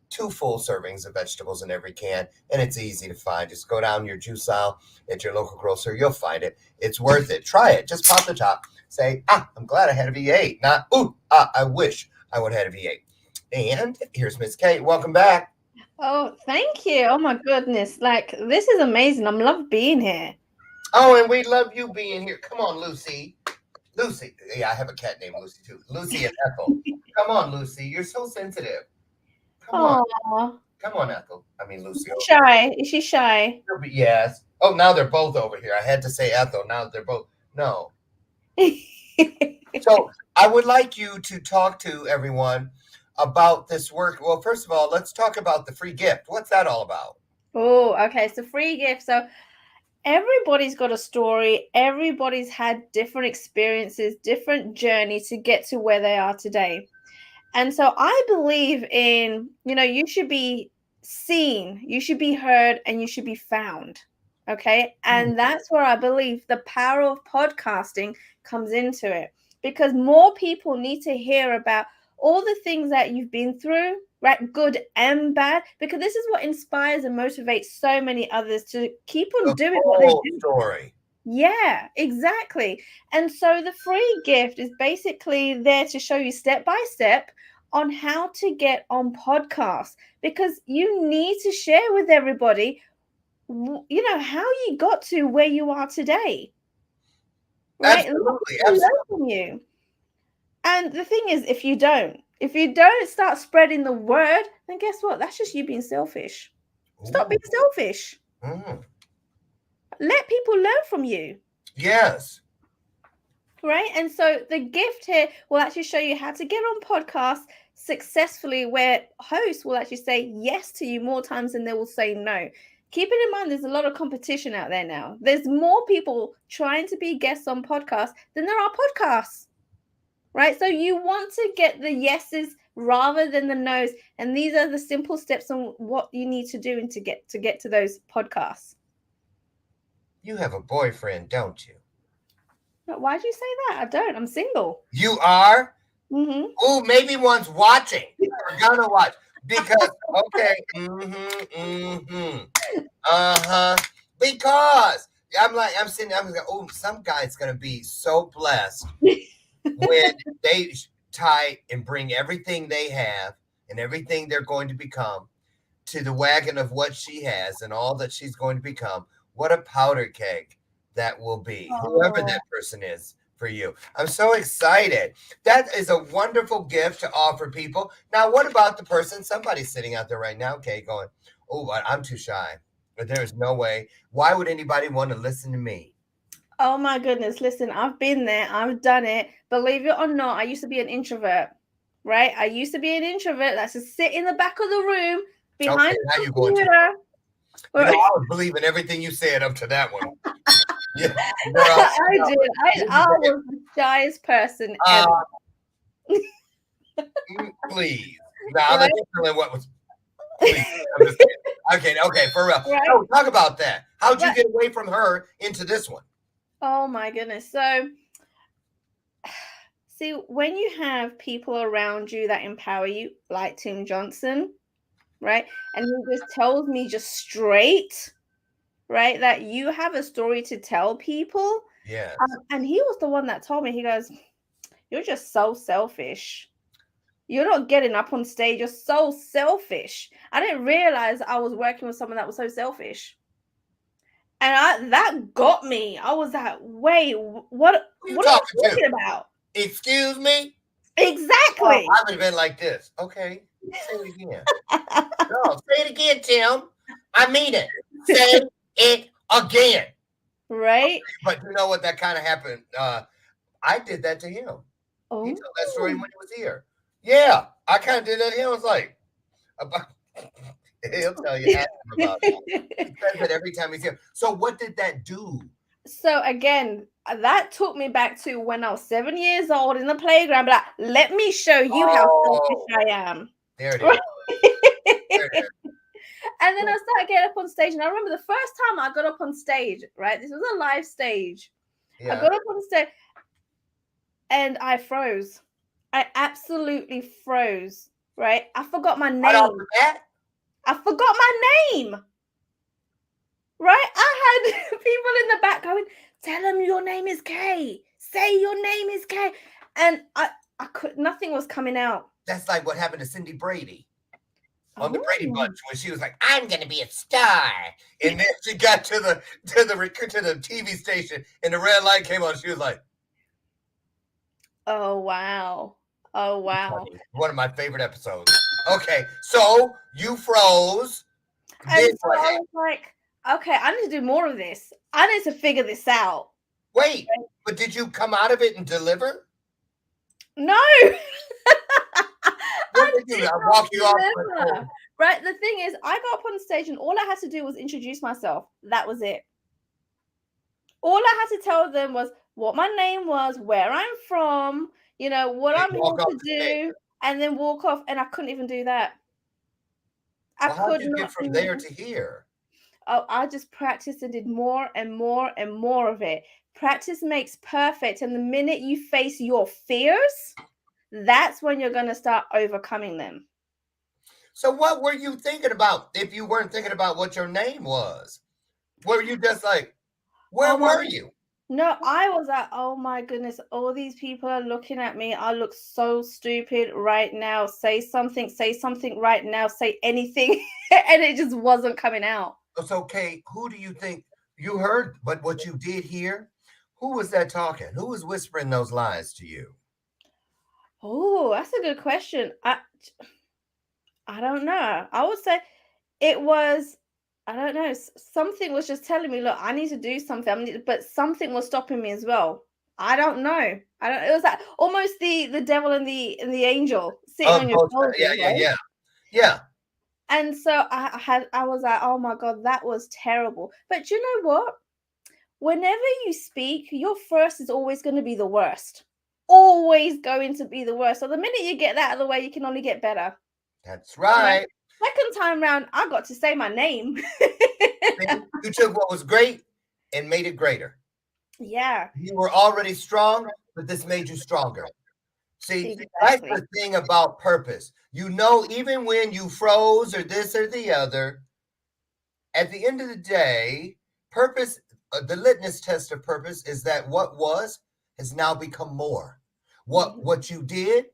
Speaker 1: 2 full servings of vegetables in every can, and it's easy to find. Just go down your juice aisle at your local grocer. You'll find it. It's worth it. Try it. Just pop the top. Say, I'm glad I had a V8. Not, I wish I would have had a V8. And here's Miss Kate. Welcome back.
Speaker 2: Oh, thank you. Oh, my goodness. This is amazing. I love being here.
Speaker 1: Oh, and we love you being here. Come on, Lucy. Lucy. Yeah, I have a cat named Lucy, too. Lucy and Ethel. Come on, Lucy. You're so sensitive. Come on. Come on, Ethel. I mean, Lucy.
Speaker 2: Shy. Is she shy?
Speaker 1: Yes. Oh, now they're both over here. I had to say Ethel. Now they're both. No. So I would like you to talk to everyone about this work. Well, first of all, let's talk about the free gift. What's that all about?
Speaker 2: Oh, okay. So free gift. So everybody's got a story. Everybody's had different experiences, different journey to get to where they are today. And so I believe in, you should be seen, you should be heard, and you should be found. Okay. And that's where I believe the power of podcasting comes into it, because more people need to hear about all the things that you've been through, right? Good and bad, because this is what inspires and motivates so many others to keep on doing what they do.
Speaker 1: Story.
Speaker 2: Yeah, exactly. And so the free gift is basically there to show you step by step on how to get on podcasts, because you need to share with everybody how you got to where you are today, right?
Speaker 1: Absolutely.
Speaker 2: Learn from you. And the thing is, if you don't start spreading the word, then guess what? That's just you being selfish. Stop being selfish. Let people learn from you.
Speaker 1: Yes.
Speaker 2: Right? And so the gift here will actually show you how to get on podcasts successfully, where hosts will actually say yes to you more times than they will say no. Keeping in mind, there's a lot of competition out there now. There's more people trying to be guests on podcasts than there are podcasts, right? So you want to get the yeses rather than the nos. And these are the simple steps on what you need to do and to get to those podcasts.
Speaker 1: You have a boyfriend, don't you?
Speaker 2: Why'd you say that? I don't. I'm single.
Speaker 1: You are?
Speaker 2: Mm-hmm.
Speaker 1: Oh, maybe one's watching. We're gonna watch. Because, okay. Because I'm sitting, oh, some guy's going to be so blessed when they tie and bring everything they have and everything they're going to become to the wagon of what she has and all that she's going to become. What a powder keg that will be. Whoever that person is, for you. I'm so excited. That is a wonderful gift to offer people. Now, what about the person, somebody's sitting out there right now, okay, going, oh, I'm too shy. But there is no way. Why would anybody want to listen to me?
Speaker 2: Oh my goodness. Listen, I've been there. I've done it. Believe it or not, I used to be an introvert, right? I used to be an introvert. That's just sit in the back of the room behind
Speaker 1: now
Speaker 2: the
Speaker 1: you're going
Speaker 2: computer.
Speaker 1: You know, I was believing everything you said up to that one. Yeah, girl,
Speaker 2: I did. I was the shyest person ever.
Speaker 1: Please. Now, let's tell what was. Please. I'm just kidding. Okay, for real.
Speaker 2: Right.
Speaker 1: No, talk about that. How'd you get away from her into this one? Oh
Speaker 2: my goodness. So, see, when you have people around you that empower you, like Tim Johnson, right? And he just tells me just straight, right, that you have a story to tell people.
Speaker 1: Yeah.
Speaker 2: And he was the one that told me, he goes, you're just so selfish. You're not getting up on stage. You're so selfish. I didn't realize I was working with someone that was so selfish. And that got me. I was like, wait, what are you talking about?
Speaker 1: Excuse me?
Speaker 2: Exactly.
Speaker 1: I would have been like this. Okay, say it again. No, say it again, Tim. I mean it. Say it again.
Speaker 2: Right?
Speaker 1: But you know what? That kind of happened. I did that to him.
Speaker 2: Oh.
Speaker 1: He told that story when he was here. Yeah, I kind of did that to him. I was like, he'll tell you about it. He says it every time he's here. So what did that do?
Speaker 2: So again, that took me back to when I was 7 years old in the playground. But let me show you how selfish I am.
Speaker 1: There it is.
Speaker 2: And then I started getting up on stage. And I remember the first time I got up on stage, right? This was a live stage. Yeah. I got up on stage and I froze. I absolutely froze, right? I forgot my name. I forgot my name. Right? I had people in the back going, tell them your name is Kay. Say your name is Kay. And I could, nothing was coming out.
Speaker 1: That's like what happened to Cindy Brady on the Brady Bunch when she was like, I'm going to be a star. And then she got to the TV station and the red light came on. She was like,
Speaker 2: oh, wow. Oh, wow.
Speaker 1: One of my favorite episodes. Okay, so you froze.
Speaker 2: And so I was like, okay, I need to do more of this. I need to figure this out.
Speaker 1: Wait, but did you come out of it and deliver?
Speaker 2: No.
Speaker 1: What did you do? I walk you off.
Speaker 2: Right, the thing is, I got up on stage and all I had to do was introduce myself. That was it. All I had to tell them was what my name was, where I'm from, you know, what I'm here to do, and then walk off. And I couldn't even do that.
Speaker 1: How did you get from there to here?
Speaker 2: Oh, I just practiced and did more and more and more of it. Practice makes perfect. And the minute you face your fears, that's when you're going to start overcoming them.
Speaker 1: So what were you thinking about if you weren't thinking about what your name was? Were you just like, where were you?
Speaker 2: No, I was like, oh my goodness, all these people are looking at me. I look so stupid right now. Say something right now, say anything. And it just wasn't coming out.
Speaker 1: It's okay. Who do you think you heard? But what you did hear, who was that talking? Who was whispering those lies to you?
Speaker 2: Oh, that's a good question. I don't know. I would say it was, I don't know. Something was just telling me, look, I need to do something. But something was stopping me as well. I don't know. It was like almost the devil and the angel sitting on your shoulder.
Speaker 1: Yeah.
Speaker 2: And so I was like, oh my God, that was terrible. But you know what? Whenever you speak, your first is always going to be the worst. Always going to be the worst. So the minute you get that out of the way, you can only get better.
Speaker 1: That's right.
Speaker 2: Second time round, I got to say my name.
Speaker 1: You took what was great and made it greater.
Speaker 2: Yeah.
Speaker 1: You were already strong, but this made you stronger. See, exactly. That's the thing about purpose. You know, even when you froze or this or the other, at the end of the day, purpose, the litmus test of purpose is that what was has now become more. What you did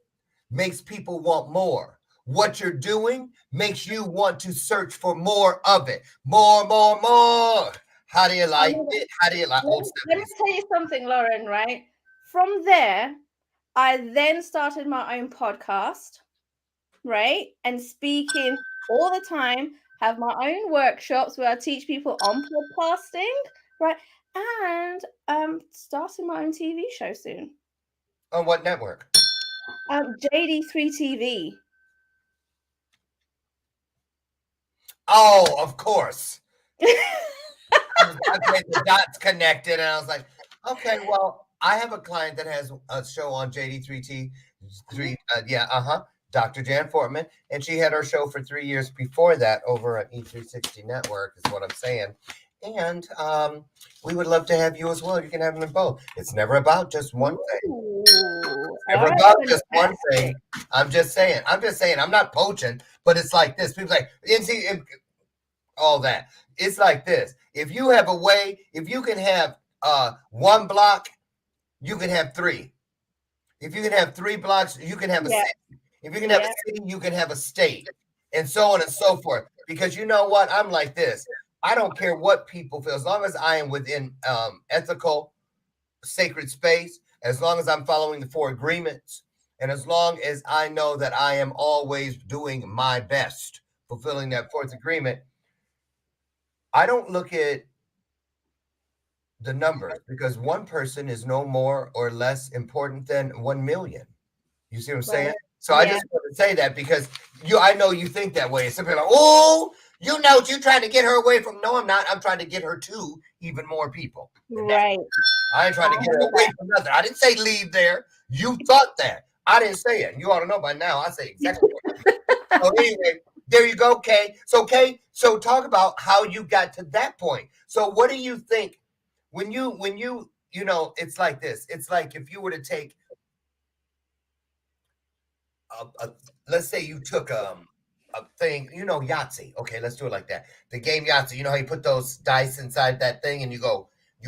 Speaker 1: makes people want more. What you're doing makes you want to search for more of it. More. How do you like it? How do you like old stuff?
Speaker 2: Let me tell you something, Lauren, right? from there, I then started my own podcast, right? And speaking all the time, have my own workshops where I teach people on podcasting, right? And starting my own TV show soon.
Speaker 1: On what network?
Speaker 2: JD3 TV.
Speaker 1: Oh, of course. Okay, the dots connected, and I was like, okay, well, I have a client that has a show on JD3T, Dr. Jan Fortman, and she had her show for 3 years before that over at E360 Network, is what I'm saying. And we would love to have you as well. You can have them in both. It's never about just one thing.
Speaker 2: Ooh,
Speaker 1: Never about just one thing. I'm just saying. I'm not poaching, but it's like this. People like all that. It's like this. If you have a way, if you can have one block, you can have three. If you can have 3 blocks, you can have a city. If you can have a city, you can have a state, and so on and so forth. Because you know what? I'm like this. I don't care what people feel. As long as I am within ethical, sacred space, as long as I'm following the 4 agreements, and as long as I know that I am always doing my best, fulfilling that 4th agreement, I don't look at the numbers, because one person is no more or less important than 1 million. You see what I'm saying? So I just want to say that because I know you think that way. It's simply like, oh, you know, you're trying to get her away from. No, I'm not. I'm trying to get her to even more people.
Speaker 2: Right.
Speaker 1: I ain't trying to get her away from nothing. I didn't say leave there. You thought that. I didn't say it. You ought to know by now. I say exactly what I mean. So anyway, there you go, Kay. So Kay, so talk about how you got to that point. So what do you think when you know, it's like this. It's like if you were to take let's say you took a thing, you know, Yahtzee. Okay, let's do it like that. The game Yahtzee, you know how you put those dice inside that thing and you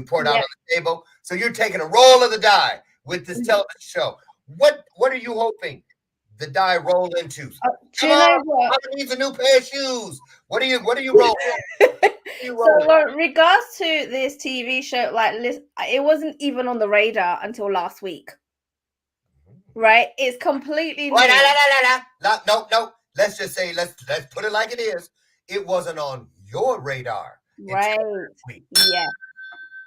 Speaker 1: pour it out on the table. So you're taking a roll of the die with this television show. What are you hoping the die roll into? Come on, mama needs a new pair of shoes. What are you rolling?
Speaker 2: So in regards to this TV show, like it wasn't even on the radar until last week. Right? It's completely new.
Speaker 1: No. Let's just say, let's put it like it is. It wasn't on your radar.
Speaker 2: Right.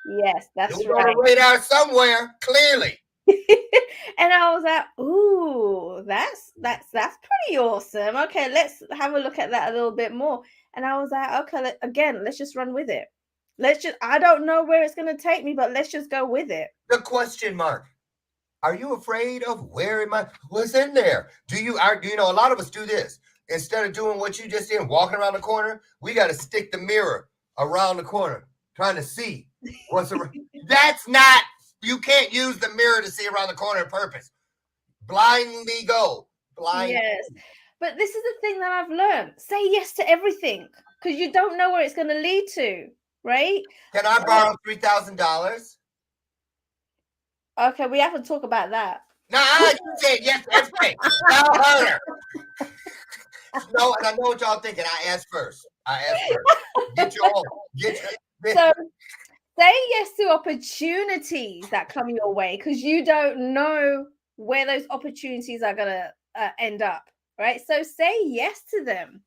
Speaker 2: Yes, that's
Speaker 1: right. It was
Speaker 2: right.
Speaker 1: on the radar somewhere, clearly.
Speaker 2: And I was like, ooh, that's pretty awesome. Okay, let's have a look at that a little bit more. And I was like, okay, let's just run with it. I don't know where it's going to take me, but let's just go with it.
Speaker 1: The question mark. Are you afraid of what's in there? Do you know, a lot of us do this. Instead of doing what you just did, walking around the corner, we got to stick the mirror around the corner, trying to see what's around. You can't use the mirror to see around the corner on purpose. Blindly go.
Speaker 2: Yes. But this is the thing that I've learned. Say yes to everything, because you don't know where it's going to lead to, right?
Speaker 1: Can I borrow $3,000?
Speaker 2: Okay, we have to talk about that.
Speaker 1: No, you said yes to everything. Now her. No, and I know what y'all thinking. I asked first. Get your.
Speaker 2: So say yes to opportunities that come your way, because you don't know where those opportunities are going to end up, right? So say yes to them.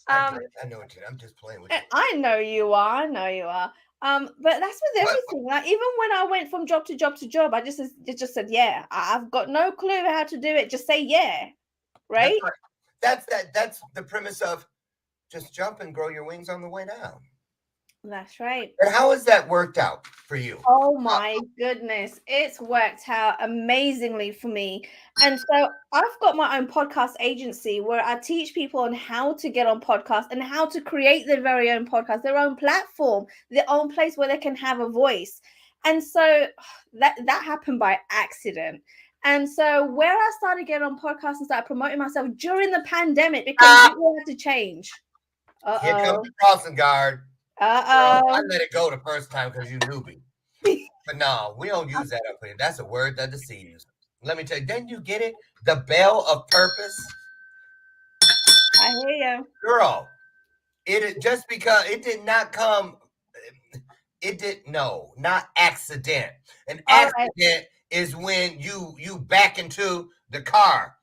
Speaker 1: I know what I'm just playing with you.
Speaker 2: I know you are. But that's with everything. Like even when I went from job to job to job, I just said, yeah, I've got no clue how to do it. Just say yeah, right?
Speaker 1: That's the premise of just jump and grow your wings on the way down.
Speaker 2: That's right.
Speaker 1: And how has that worked out for you?
Speaker 2: Oh my goodness. It's worked out amazingly for me. And so I've got my own podcast agency where I teach people on how to get on podcasts and how to create their very own podcast, their own platform, their own place where they can have a voice. And so that happened by accident. And so where I started getting on podcasts and started promoting myself during the pandemic, because people had to change.
Speaker 1: Here comes the crossing guard. I let it go the first time because you newbie. But no, we don't use that up here. That's a word that deceives. Let me tell you, didn't you get it? The bell of purpose.
Speaker 2: I hear you.
Speaker 1: Girl, it just because it did not come, not accident. An accident is when you back into the car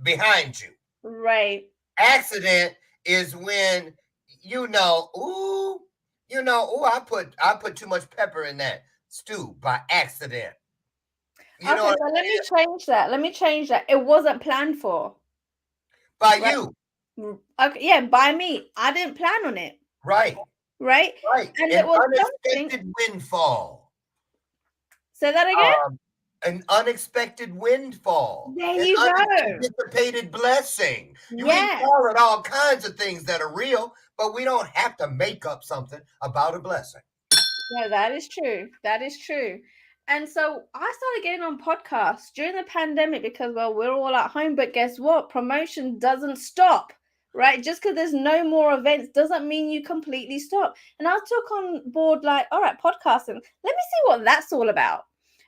Speaker 1: behind you.
Speaker 2: Right.
Speaker 1: Accident is when I put too much pepper in that stew by accident.
Speaker 2: Okay, so let me change that. It wasn't planned for.
Speaker 1: By
Speaker 2: right?
Speaker 1: you.
Speaker 2: Okay, yeah, by me. I didn't plan on it.
Speaker 1: Right.
Speaker 2: Right.
Speaker 1: And
Speaker 2: it was
Speaker 1: unexpected windfall.
Speaker 2: Say that again.
Speaker 1: An unexpected windfall.
Speaker 2: There you go.
Speaker 1: Anticipated blessing. We call it all kinds of things that are real, but we don't have to make up something about a blessing.
Speaker 2: No, that is true. That is true. And so I started getting on podcasts during the pandemic because, well, we're all at home. But guess what? Promotion doesn't stop, right? Just because there's no more events doesn't mean you completely stop. And I took on board like, all right, podcasting. Let me see what that's all about.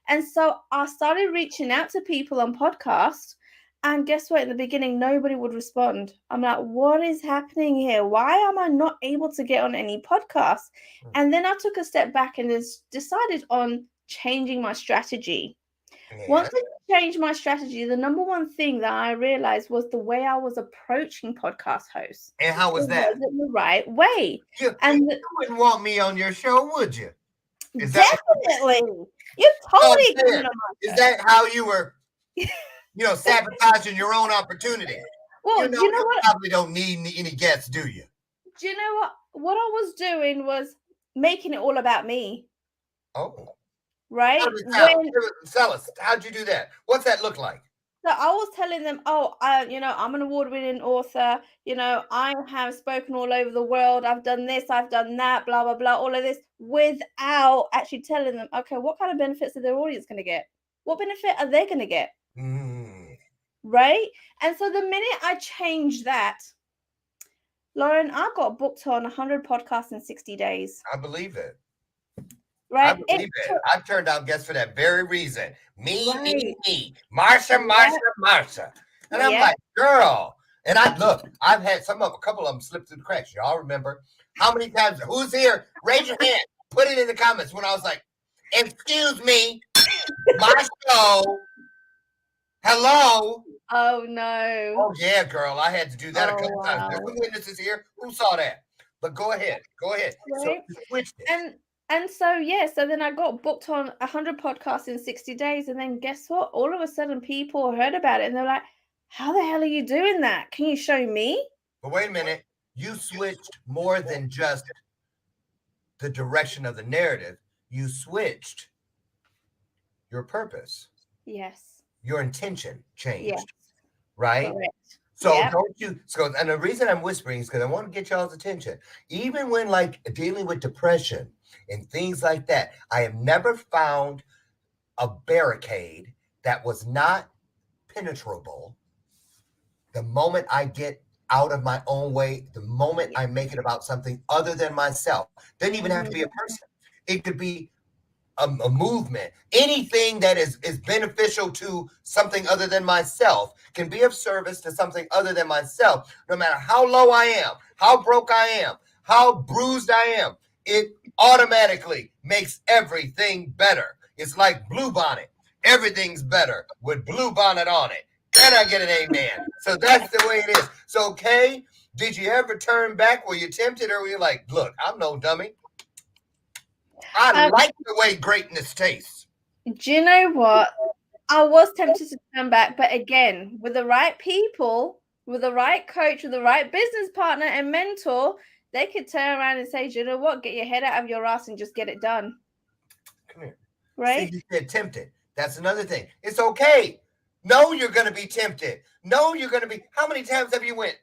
Speaker 2: And so I started reaching out to people on podcasts. And guess what? In the beginning, nobody would respond. I'm like, what is happening here? Why am I not able to get on any podcasts? And then I took a step back and decided on changing my strategy. Once I changed my strategy, the number one thing that I realized was the way I was approaching podcast hosts.
Speaker 1: And how was that?
Speaker 2: Was it the right way?
Speaker 1: You wouldn't want me on your show, would you?
Speaker 2: Definitely. You totally.
Speaker 1: Is that how you were, sabotaging your own opportunity?
Speaker 2: Well, you know what?
Speaker 1: Probably don't need any guests, do you?
Speaker 2: Do you know what? What I was doing was making it all about me.
Speaker 1: Oh.
Speaker 2: Right?
Speaker 1: Tell us, how'd you do that? What's that look like?
Speaker 2: So I was telling them, I'm an award-winning author. I have spoken all over the world. I've done this, I've done that, blah, blah, blah, all of this, without actually telling them, okay, what kind of benefits are their audience going to get? What benefit are they going to get? Right? And so the minute I changed that, Lauren, I got booked on 100 podcasts in 60 days.
Speaker 1: I believe it.
Speaker 2: Right?
Speaker 1: I believe it. I turned down guests for that very reason. Me. Marsha. And I'm like, girl. And I've had a couple of them slip through the cracks. Y'all remember how many times? Who's here? Raise your hand. Put it in the comments when I was like, excuse me, my show. Hello.
Speaker 2: Oh, no.
Speaker 1: Oh, yeah, girl. I had to do that a couple times. There's some witnesses here who saw that. But go ahead. Right? So you switched it.
Speaker 2: And so then I got booked on 100 podcasts in 60 days. And then guess what? All of a sudden, people heard about it. And they're like, how the hell are you doing that? Can you show me?
Speaker 1: But wait a minute. You switched more than just the direction of the narrative. You switched your purpose.
Speaker 2: Yes.
Speaker 1: Your intention changed.
Speaker 2: Yes.
Speaker 1: Right?
Speaker 2: Correct.
Speaker 1: So and the reason I'm whispering is because I want to get y'all's attention. Even when dealing with depression and things like that, I have never found a barricade that was not penetrable the moment I get out of my own way, the moment I make it about something other than myself. Doesn't even have to be a person. It could be a movement. Anything that is beneficial to something other than myself can be of service to something other than myself. No matter how low I am, how broke I am, how bruised I am, it automatically makes everything better. It's like Bluebonnet. Everything's better with Bluebonnet on it. Can I get an amen? So that's the way it is. So, Kay, did you ever turn back? Were you tempted, or were you like, look, I'm no dummy? I like the way greatness tastes.
Speaker 2: Do you know what? I was tempted to turn back, but again, with the right people, with the right coach, with the right business partner and mentor, they could turn around and say, do you know what? Get your head out of your ass and just get it done.
Speaker 1: Come here.
Speaker 2: Right?
Speaker 1: See, you said tempted. That's another thing. It's okay. No, you're going to be tempted. No, you're going to be. How many times have you went,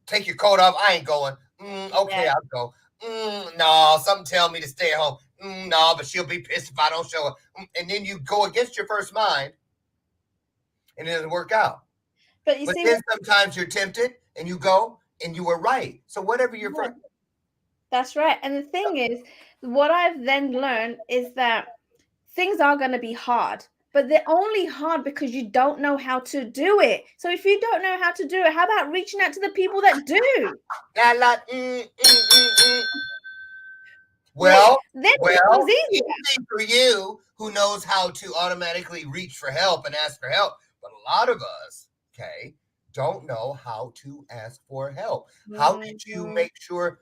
Speaker 1: take your coat off? I ain't going. Okay, I'll go. No, something tell me to stay at home. No, but she'll be pissed if I don't show up. And then you go against your first mind, and it doesn't work out. But then sometimes you're tempted, and you go, and you were right. So whatever you're first.
Speaker 2: That's right. And the thing is, what I've then learned is that things are going to be hard. But they're only hard because you don't know how to do it. So if you don't know how to do it, how about reaching out to the people that do?
Speaker 1: Well,
Speaker 2: then it becomes easier.
Speaker 1: easy for you who knows how to automatically reach for help and ask for help. But a lot of us, okay, don't know how to ask for help. How did you make sure?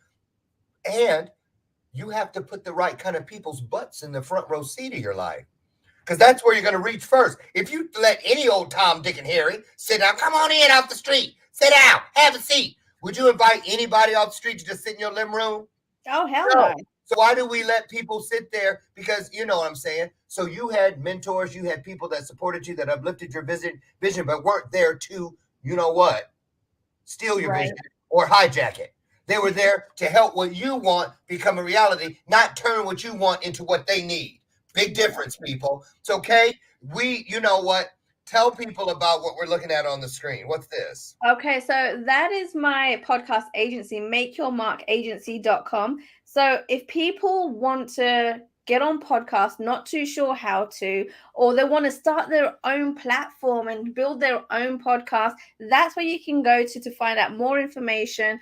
Speaker 1: And you have to put the right kind of people's butts in the front row seat of your life. Because that's where you're going to reach first. If you let any old Tom, Dick, and Harry sit down, come on in off the street, sit down, have a seat. Would you invite anybody off the street to just sit in your living room?
Speaker 2: Oh, hell no.
Speaker 1: So why do we let people sit there? Because you know what I'm saying. So you had mentors, you had people that supported you, that uplifted your vision, but weren't there to, you know what, steal your vision or hijack it. They were there to help what you want become a reality, not turn what you want into what they need. Big difference, people. It's okay. You know what? Tell people about what we're looking at on the screen. What's this?
Speaker 2: Okay, so that is my podcast agency, makeyourmarkagency.com. So if people want to get on podcast, not too sure how to, or they want to start their own platform and build their own podcast, that's where you can go to find out more information.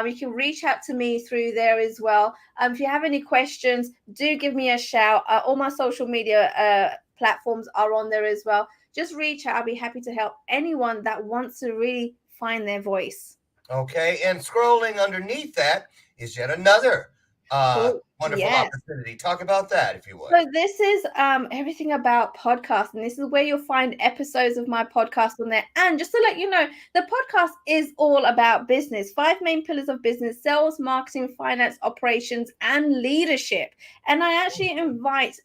Speaker 2: You can reach out to me through there as well. If you have any questions, do give me a shout. All my social media platforms are on there as well. Just reach out. I'll be happy to help anyone that wants to really find their voice.
Speaker 1: Okay, and scrolling underneath that is yet another wonderful opportunity. Talk about that, if you would.
Speaker 2: So this is everything about podcasts, and this is where you'll find episodes of my podcast on there. And just to let you know, the podcast is all about business. 5 main pillars of business: sales, marketing, finance, operations, and leadership. And I actually invite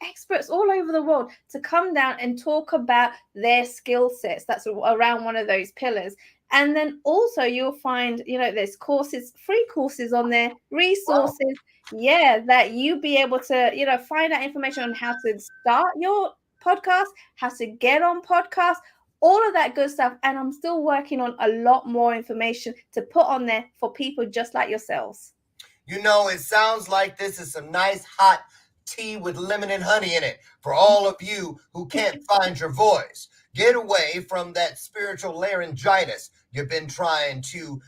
Speaker 2: experts all over the world to come down and talk about their skill sets that's around one of those pillars. And then also you'll find, there's courses, free courses on there, resources, that you be able to, find out information on how to start your podcast, how to get on podcasts, all of that good stuff. And I'm still working on a lot more information to put on there for people just like yourselves.
Speaker 1: It sounds like this is some nice hot tea with lemon and honey in it for all of you who can't find your voice. Get away from that spiritual laryngitis you've been trying to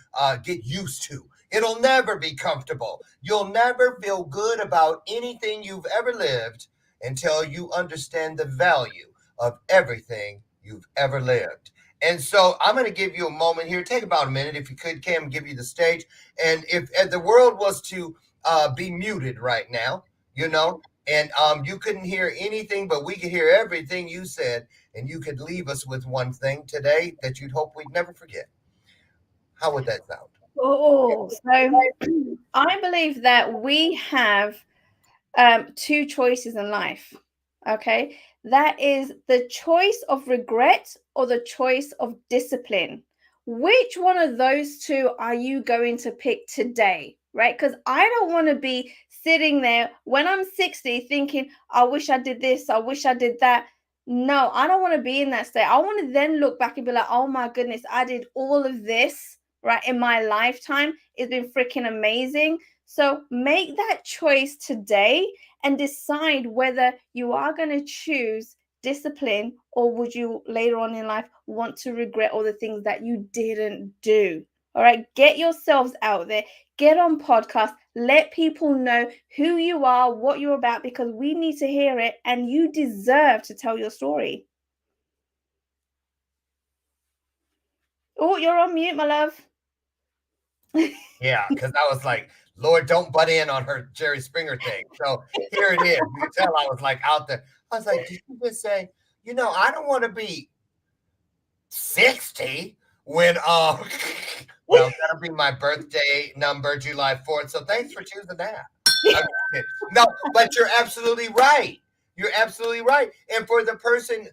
Speaker 1: get used to. It'll never be comfortable. You'll never feel good about anything you've ever lived until you understand the value of everything you've ever lived. And so I'm going to give you a moment here. Take about a minute, if you could, Cam, give you the stage. And if the world was to be muted right now, and you couldn't hear anything, but we could hear everything you said, and you could leave us with one thing today that you'd hope we'd never forget. How would that sound?
Speaker 2: Oh, so I believe that we have 2 choices in life. Okay, that is the choice of regret or the choice of discipline. Which one of those 2 are you going to pick today? Right? Because I don't want to be sitting there when I'm 60 thinking, I wish I did this, I wish I did that. No, I don't want to be in that state. I want to then look back and be like, oh my goodness, I did all of this, right, in my lifetime. It's been freaking amazing. So make that choice today and decide whether you are going to choose discipline, or would you later on in life want to regret all the things that you didn't do. All right, get yourselves out there, get on podcasts, let people know who you are, what you're about, because we need to hear it, and you deserve to tell your story. Oh, you're on mute, my love.
Speaker 1: Yeah, because I was like, Lord, don't butt in on her Jerry Springer thing. So here it is. You can tell I was like out there. I was like, did you just say, I don't want to be 60 when well, that'll be my birthday number, July 4th. So thanks for choosing that. No, but you're absolutely right. You're absolutely right. And for the person,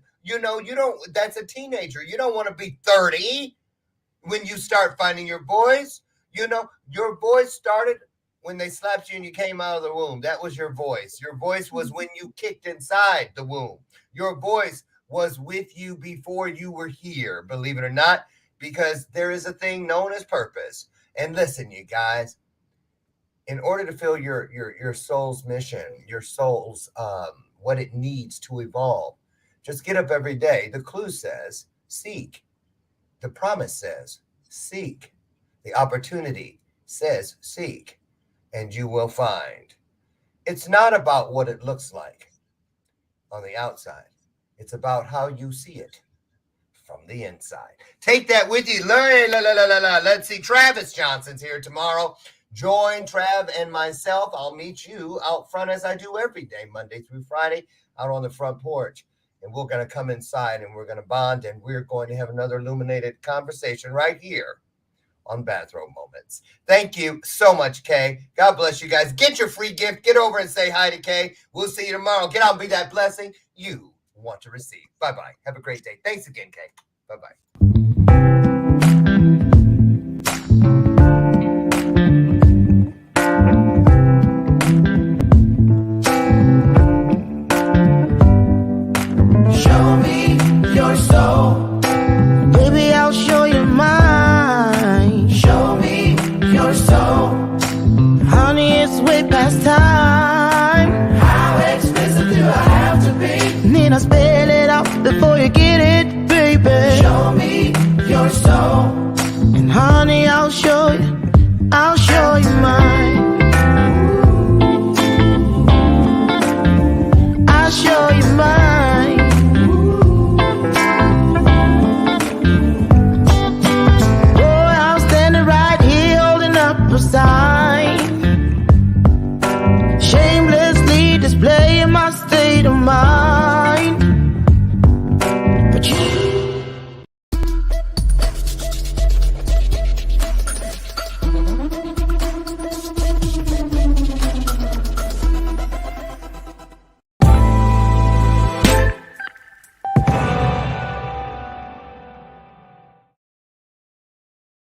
Speaker 1: that's a teenager. You don't want to be 30 when you start finding your voice. Your voice started when they slapped you and you came out of the womb. That was your voice. Your voice was when you kicked inside the womb. Your voice was with you before you were here, believe it or not, because there is a thing known as purpose. And listen, you guys, in order to fill your soul's mission, your soul's what it needs to evolve, just get up every day. The clue says seek. The promise says seek. The opportunity says seek, and you will find. It's not about what it looks like on the outside. It's about how you see it from the inside. Take that with you. Let's see. Travis Johnson's here tomorrow. Join Trav and myself. I'll meet you out front as I do every day, Monday through Friday, out on the front porch. And we're going to come inside and we're going to bond, and we're going to have another illuminated conversation right here on Bathrobe Moments. Thank you so much, Kay. God bless you guys. Get your free gift. Get over and say hi to Kay. We'll see you tomorrow. Get out and be that blessing you want to receive. Bye-bye. Have a great day. Thanks again, Kay. Bye-bye.
Speaker 7: Show me your soul. Baby, I'll show you mine. Show me your soul. Honey, it's way past time. How expensive do I have to be? Need I spell it out before you get it, baby? Show me your soul. And honey, I'll show you mine. I'll show you mine. Boy, I'm standing right here holding up a sign.